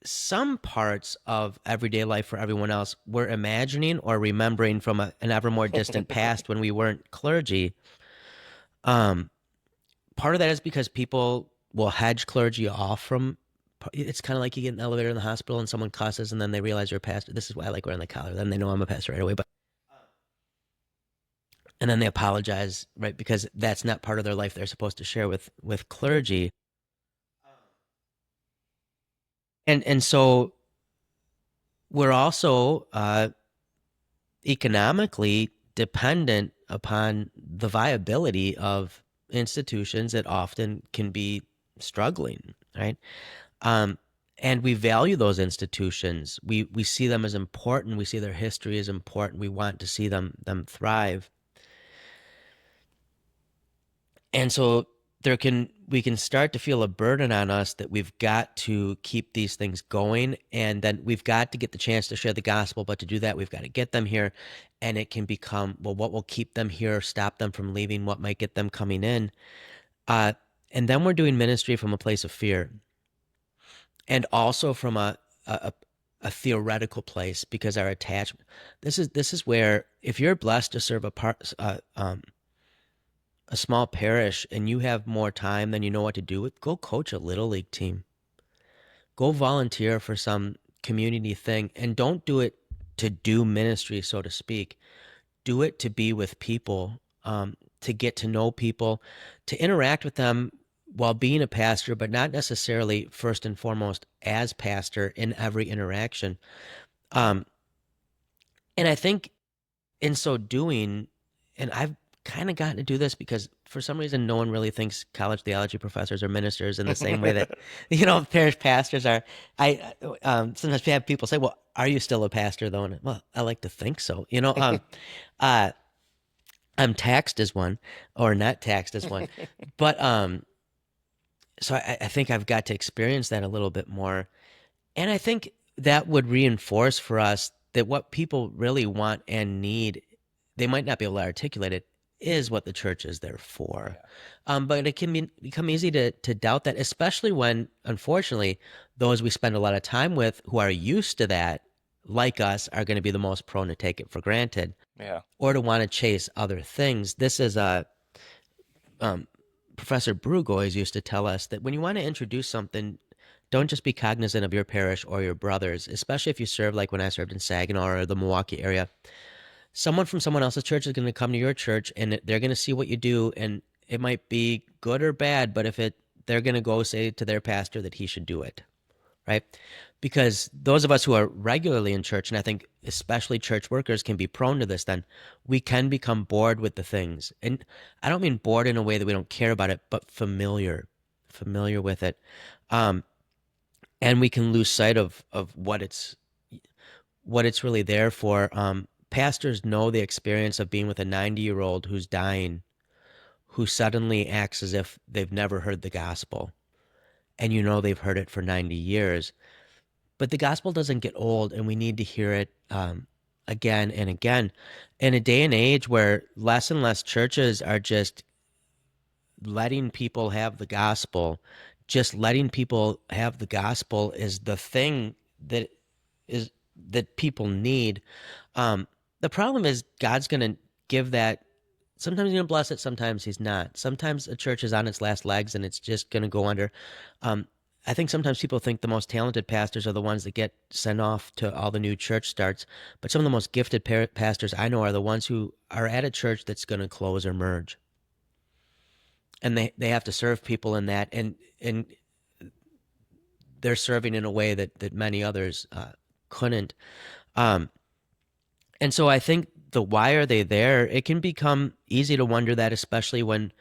[SPEAKER 2] some parts of everyday life for everyone else we're imagining or remembering from an ever more distant past when we weren't clergy. Part of that is because people will hedge clergy off from. It's kind of like you get in an elevator in the hospital and someone cusses and then they realize you're a pastor. This is why I like wearing the collar. Then they know I'm a pastor right away. And then they apologize, right? Because that's not part of their life they're supposed to share with clergy. And so we're also economically dependent upon the viability of institutions that often can be struggling, right? And we value those institutions. We see them as important. We see their history as important. We want to see them thrive. And so we can start to feel a burden on us that we've got to keep these things going, and then we've got to get the chance to share the gospel. But to do that, we've got to get them here, and it can become, well, what will keep them here, stop them from leaving, what might get them coming in, and then we're doing ministry from a place of fear, and also from a theoretical place, because our attachment. This is where, if you're blessed to serve a small parish and you have more time than you know what to do with, go coach a little league team. Go volunteer for some community thing, and don't do it to do ministry, so to speak. Do it to be with people, to get to know people, to interact with them while being a pastor, but not necessarily first and foremost as pastor in every interaction. And I think in so doing, and I've kind of gotten to do this because for some reason no one really thinks college theology professors are ministers in the same way that parish pastors are. I sometimes we have people say, "Well, are you still a pastor though?" And well, I like to think so. I'm taxed as one, or not taxed as one, but so I think I've got to experience that a little bit more, and I think that would reinforce for us that what people really want and need, they might not be able to articulate it, is what the church is there for. Yeah. But it can become easy to doubt that, especially when, unfortunately, those we spend a lot of time with who are used to that, like us, are going to be the most prone to take it for granted.
[SPEAKER 1] Yeah.
[SPEAKER 2] Or to want to chase other things. This is Professor Brug always used to tell us that when you want to introduce something, don't just be cognizant of your parish or your brothers, especially if you serve, like when I served in Saginaw or the Milwaukee area. Someone from someone else's church is going to come to your church, and they're going to see what you do, and it might be good or bad, but they're going to go say to their pastor that he should do it, right? Because those of us who are regularly in church, and I think especially church workers can be prone to this, then we can become bored with the things. And I don't mean bored in a way that we don't care about it, but familiar with it. And we can lose sight of what it's really there for. Pastors know the experience of being with a 90-year-old who's dying, who suddenly acts as if they've never heard the gospel. And they've heard it for 90 years. But the gospel doesn't get old, and we need to hear it again and again. In a day and age where less and less churches are just letting people have the gospel, just letting people have the gospel is the thing that people need. The problem is God's going to give that. Sometimes he's going to bless it, sometimes he's not. Sometimes a church is on its last legs and it's just going to go under. I think sometimes people think the most talented pastors are the ones that get sent off to all the new church starts. But some of the most gifted pastors I know are the ones who are at a church that's going to close or merge. And they have to serve people in that. And they're serving in a way that many others couldn't. And so I think the why are they there, it can become easy to wonder that, especially when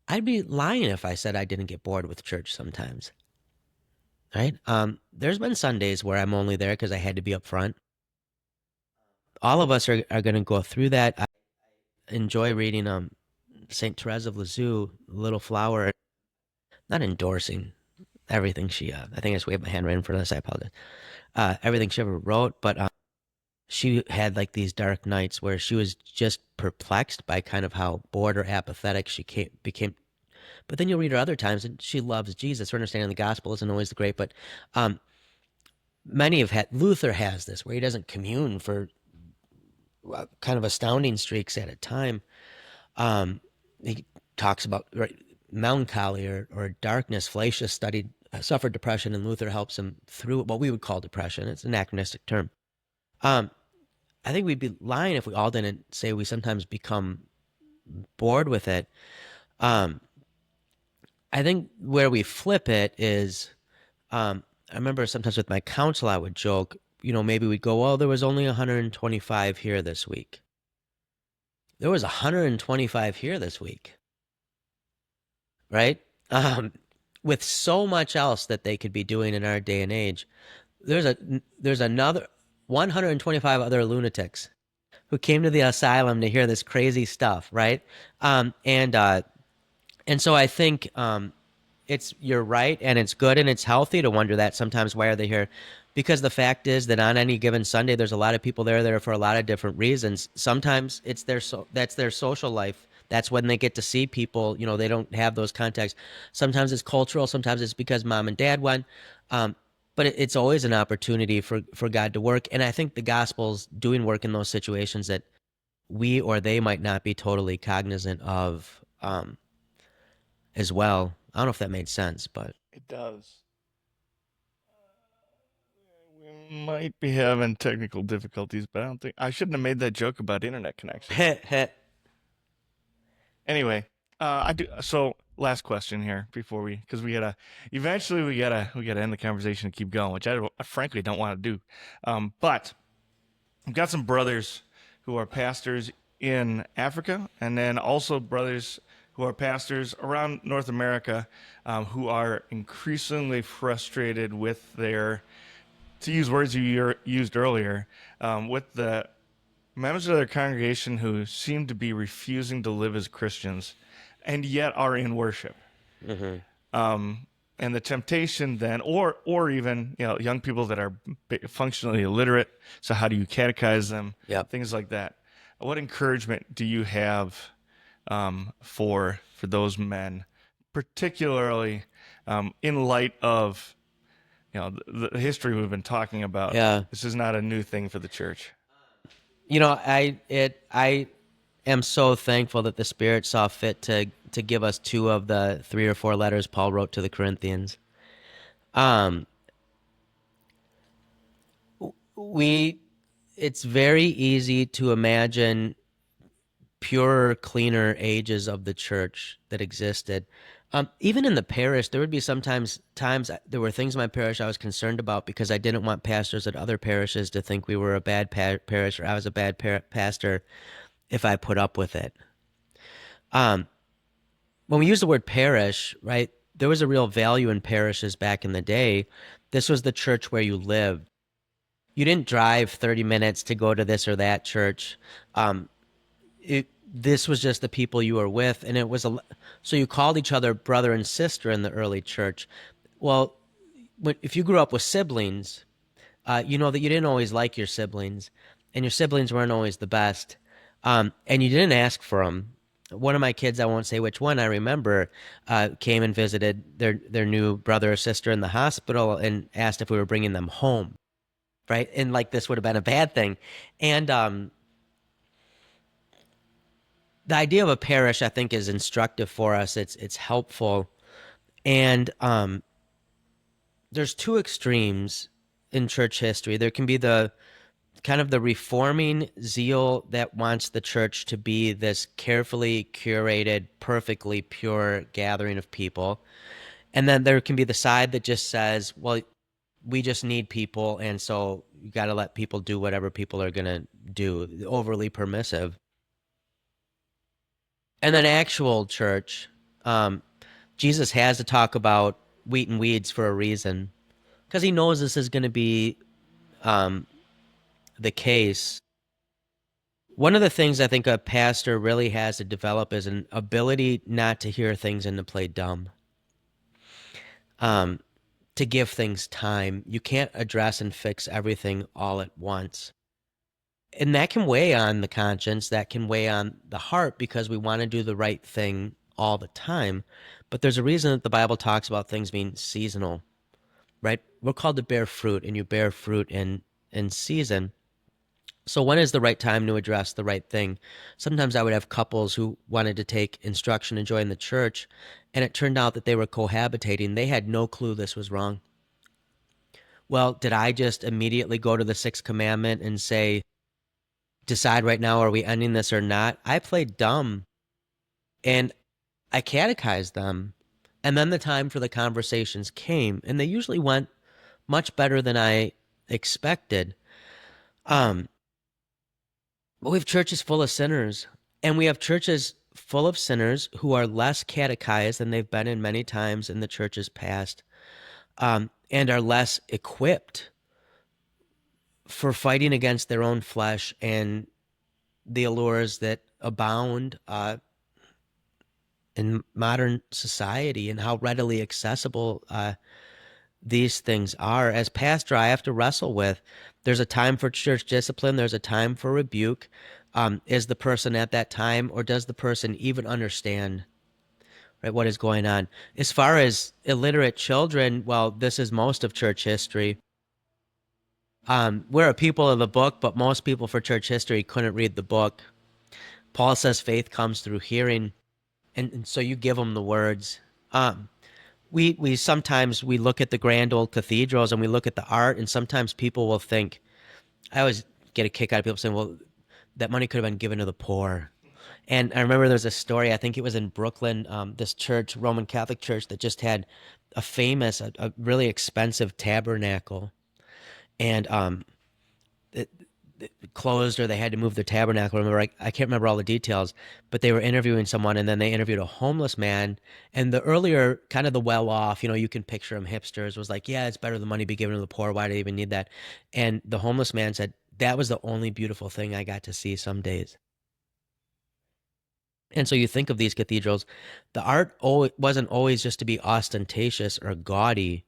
[SPEAKER 2] I'd be lying if I said I didn't get bored with church sometimes, right? There's been Sundays where I'm only there because I had to be up front. All of us are going to go through that. I enjoy reading St. Therese of Lisieux, Little Flower. Not endorsing everything she, I think I just waved my hand right in front of this, I apologize. Everything she ever wrote, but she had like these dark nights where she was just perplexed by kind of how bored or apathetic she became. But then you'll read her other times and she loves Jesus. Her understanding of the gospel isn't always great, but many have had, Luther has this where he doesn't commune for kind of astounding streaks at a time. He talks about melancholy or darkness. Flacius suffered depression, and Luther helps him through what we would call depression. It's an anachronistic term. I think we'd be lying if we all didn't say we sometimes become bored with it. I think where we flip it is, I remember sometimes with my counsel, I would joke, maybe we'd go, well, there was only 125 here this week. There was 125 here this week. right? With so much else that they could be doing in our day and age. There's another 125 other lunatics who came to the asylum to hear this crazy stuff, right? And so I think you're right, and it's good and it's healthy to wonder that sometimes, why are they here? Because the fact is that on any given Sunday, there's a lot of people there for a lot of different reasons. Sometimes it's that's their social life. That's when they get to see people. They don't have those contacts. Sometimes it's cultural. Sometimes it's because mom and dad went. But it's always an opportunity for God to work. And I think the gospel's doing work in those situations that we or they might not be totally cognizant of as well. I don't know if that made sense, but
[SPEAKER 1] It does. We might be having technical difficulties, but I shouldn't have made that joke about internet connection. Anyway, I do. So last question here before because we gotta end the conversation and keep going, which I frankly don't want to do. But I've got some brothers who are pastors in Africa, and then also brothers who are pastors around North America, who are increasingly frustrated with their, to use words you used earlier, with the members of their congregation who seem to be refusing to live as Christians and yet are in worship. And the temptation then, or even young people that are functionally illiterate. So how do you catechize them?
[SPEAKER 2] Yep.
[SPEAKER 1] Things like that. What encouragement do you have for those men, particularly in light of the history we've been talking about?
[SPEAKER 2] Yeah.
[SPEAKER 1] This is not a new thing for the church.
[SPEAKER 2] I am so thankful that the Spirit saw fit to give us 2 of the 3 or 4 letters Paul wrote to the Corinthians. It's very easy to imagine purer, cleaner ages of the church that existed. Even in the parish, there would be times there were things in my parish I was concerned about because I didn't want pastors at other parishes to think we were a bad parish or I was a bad pastor if I put up with it. When we use the word parish, right, there was a real value in parishes back in the day. This was the church where you lived. You didn't drive 30 minutes to go to this or that church. This was just the people you were with, and so you called each other brother and sister in the early church. Well, if you grew up with siblings, you know that you didn't always like your siblings, and your siblings weren't always the best, and you didn't ask for them. One of my kids, I won't say which one, I remember, came and visited their new brother or sister in the hospital and asked if we were bringing them home, right? And this would have been a bad thing. And the idea of a parish, I think, is instructive for us. It's helpful. And there's 2 extremes in church history. There can be the kind of the reforming zeal that wants the church to be this carefully curated, perfectly pure gathering of people. And then there can be the side that just says, well, we just need people, and so you got to let people do whatever people are going to do, overly permissive. And then actual church, Jesus has to talk about wheat and weeds for a reason, because he knows this is going to be the case. One of the things I think a pastor really has to develop is an ability not to hear things and to play dumb, to give things time. You can't address and fix everything all at once. And that can weigh on the conscience, that can weigh on the heart, because we want to do the right thing all the time. But there's a reason that the Bible talks about things being seasonal, right? We're called to bear fruit, and you bear fruit in season. So when is the right time to address the right thing? Sometimes I would have couples who wanted to take instruction and join the church, and it turned out that they were cohabitating. They had no clue this was wrong. Well, did I just immediately go to the 6th commandment and say, decide right now, are we ending this or not? I played dumb, and I catechized them. And then the time for the conversations came, and they usually went much better than I expected. But we have churches full of sinners, and we have churches full of sinners who are less catechized than they've been in many times in the church's past, and are less equipped for fighting against their own flesh and the allures that abound in modern society, and how readily accessible these things are. As pastor, I have to wrestle with, there's a time for church discipline, there's a time for rebuke. Is the person at that time, or does the person even understand, right, what is going on? As far as illiterate children, well, this is most of church history. We're a people of the book, but most people for church history couldn't read the book. Paul says faith comes through hearing, and so you give them the words. We sometimes we look at the grand old cathedrals and we look at the art, and sometimes people will think, I always get a kick out of people saying, well, that money could have been given to the poor. And I remember there's a story, I think it was in Brooklyn, this church, Roman Catholic church, that just had a really expensive tabernacle. And it closed, or they had to move their tabernacle. I can't remember all the details, but they were interviewing someone, and then they interviewed a homeless man. And the earlier, kind of the well-off, you can picture them, hipsters, was like, yeah, it's better the money be given to the poor. Why do they even need that? And the homeless man said, that was the only beautiful thing I got to see some days. And so you think of these cathedrals, the art wasn't always just to be ostentatious or gaudy.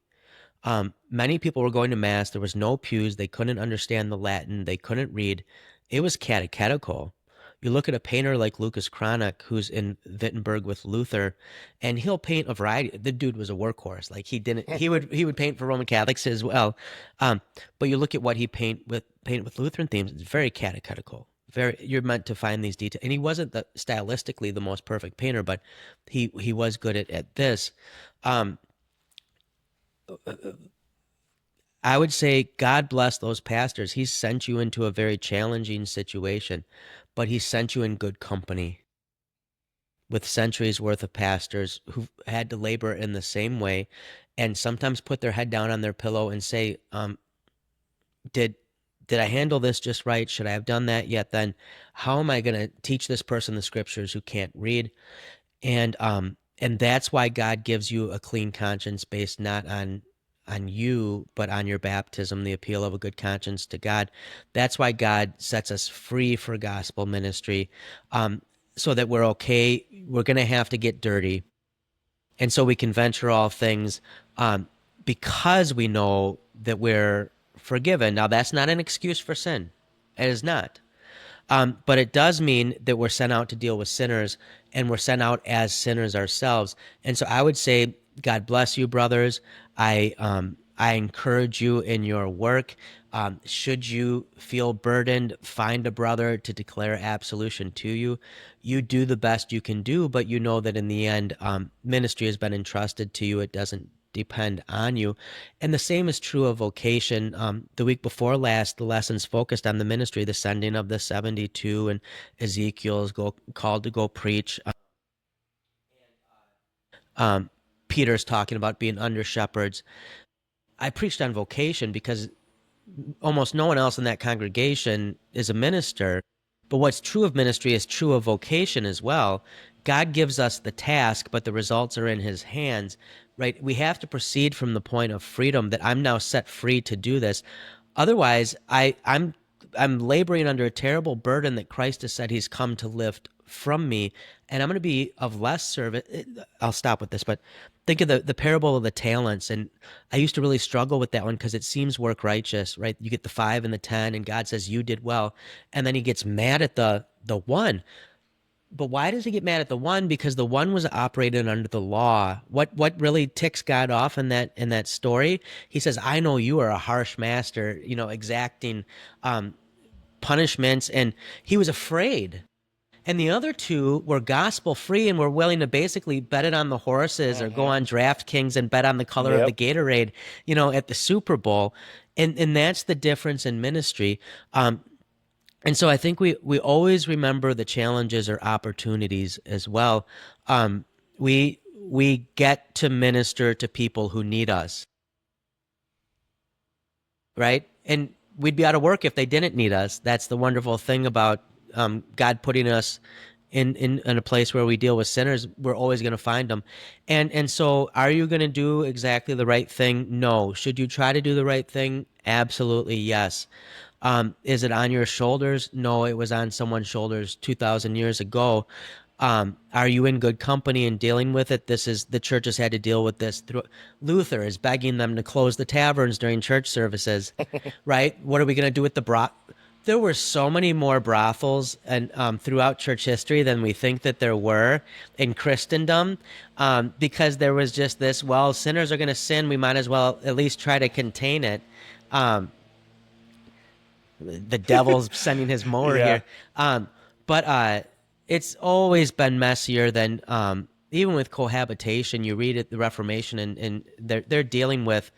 [SPEAKER 2] Many people were going to mass. There was no pews. They couldn't understand the Latin. They couldn't read. It was catechetical. You look at a painter like Lucas Cranach, who's in Wittenberg with Luther, and he'll paint a variety. The dude was a workhorse. Like he would paint for Roman Catholics as well. But you look at what he paint with Lutheran themes. It's very catechetical. You're meant to find these details. And he wasn't stylistically the most perfect painter, but he was good at this. I would say God bless those pastors. He sent you into a very challenging situation, but he sent you in good company with centuries worth of pastors who had to labor in the same way, and sometimes put their head down on their pillow and say, did I handle this just right? Should I have done that yet? Then how am I going to teach this person the scriptures who can't read? And that's why God gives you a clean conscience based not on you, but on your baptism, the appeal of a good conscience to God. That's why God sets us free for gospel ministry, so that we're okay. We're going to have to get dirty. And so we can venture all things because we know that we're forgiven. Now, that's not an excuse for sin. It is not. But it does mean that we're sent out to deal with sinners, and we're sent out as sinners ourselves. And so I would say, God bless you, brothers. I encourage you in your work. Should you feel burdened, find a brother to declare absolution to you. You do the best you can do, but you know that in the end, ministry has been entrusted to you. It doesn't depend on you. And the same is true of vocation. The week before last, the lessons focused on the ministry, the sending of the 72, and Ezekiel's called to go preach. Peter's talking about being under shepherds. I preached on vocation because almost no one else in that congregation is a minister. But what's true of ministry is true of vocation as well. God gives us the task, but the results are in his hands, right? We have to proceed from the point of freedom, that I'm now set free to do this. Otherwise, I'm laboring under a terrible burden that Christ has said he's come to lift from me, and I'm going to be of less service. I'll stop with this, but think of the parable of the talents. And I used to really struggle with that one because it seems work righteous, right? You get the 5 and the 10, and God says you did well. And then he gets mad at the 1. But why does he get mad at the 1? Because the 1 was operated under the law. What really ticks God off in that story? He says, I know you are a harsh master, exacting punishments, and he was afraid. And the other 2 were gospel free and were willing to basically bet it on the horses, or go on DraftKings and bet on the color of the Gatorade, at the Super Bowl. And that's the difference in ministry. And so I think we always remember the challenges or opportunities as well. We get to minister to people who need us, right? And we'd be out of work if they didn't need us. That's the wonderful thing about God putting us in a place where we deal with sinners, we're always going to find them. And so are you going to do exactly the right thing? No. Should you try to do the right thing? Absolutely, yes. Is it on your shoulders? No, it was on someone's shoulders 2,000 years ago. Are you in good company in dealing with it? The church has had to deal with this. Luther is begging them to close the taverns during church services, right? What are we going to do with the There were so many more brothels and throughout church history than we think that there were in Christendom, because there was just this, well, sinners are going to sin. We might as well at least try to contain it. The devil's sending his mower
[SPEAKER 1] Yeah.
[SPEAKER 2] here. But it's always been messier than even with cohabitation. You read it, the Reformation, and they're dealing with.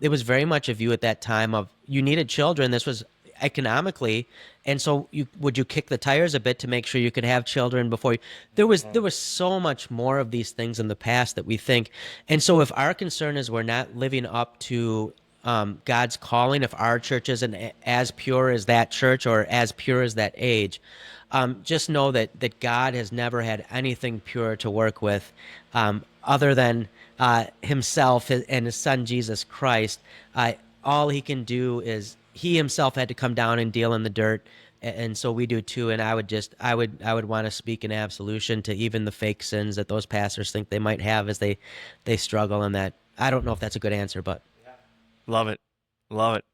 [SPEAKER 2] It was very much a view at that time of you needed children. This was economically, and so would you kick the tires a bit to make sure you could have children before you, there was so much more of these things in the past that we think. And so if our concern is we're not living up to God's calling, if our church isn't as pure as that church or as pure as that age, just know that God has never had anything pure to work with other than himself and his son, Jesus Christ. All he can do is he himself had to come down and deal in the dirt. And so we do too. And I would want to speak in absolution to even the fake sins that those pastors think they might have as they struggle in that. I don't know if that's a good answer, but.
[SPEAKER 1] Love it. Love it.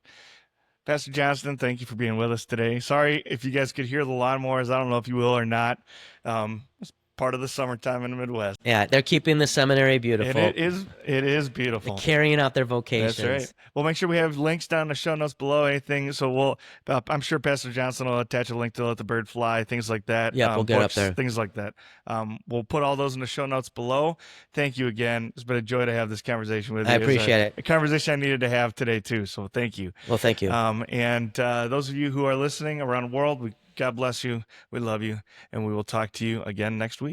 [SPEAKER 1] Pastor Johnston, thank you for being with us today. Sorry if you guys could hear the lawnmowers. I don't know if you will or not. It's part of the summertime in the Midwest.
[SPEAKER 2] Yeah, they're keeping the seminary beautiful.
[SPEAKER 1] And it is beautiful.
[SPEAKER 2] They're carrying out their vocations.
[SPEAKER 1] That's right. We'll make sure we have links down in the show notes below, anything. So I'm sure Pastor Johnston will attach a link to Let the Bird Fly, things like that.
[SPEAKER 2] Yeah, we'll get
[SPEAKER 1] books,
[SPEAKER 2] up there.
[SPEAKER 1] Things like that. We'll put all those in the show notes below. Thank you again. It's been a joy to have this conversation with you.
[SPEAKER 2] I appreciate it.
[SPEAKER 1] A conversation I needed to have today too. So thank you.
[SPEAKER 2] Well, thank you.
[SPEAKER 1] And those of you who are listening around the world, God bless you. We love you. And we will talk to you again next week.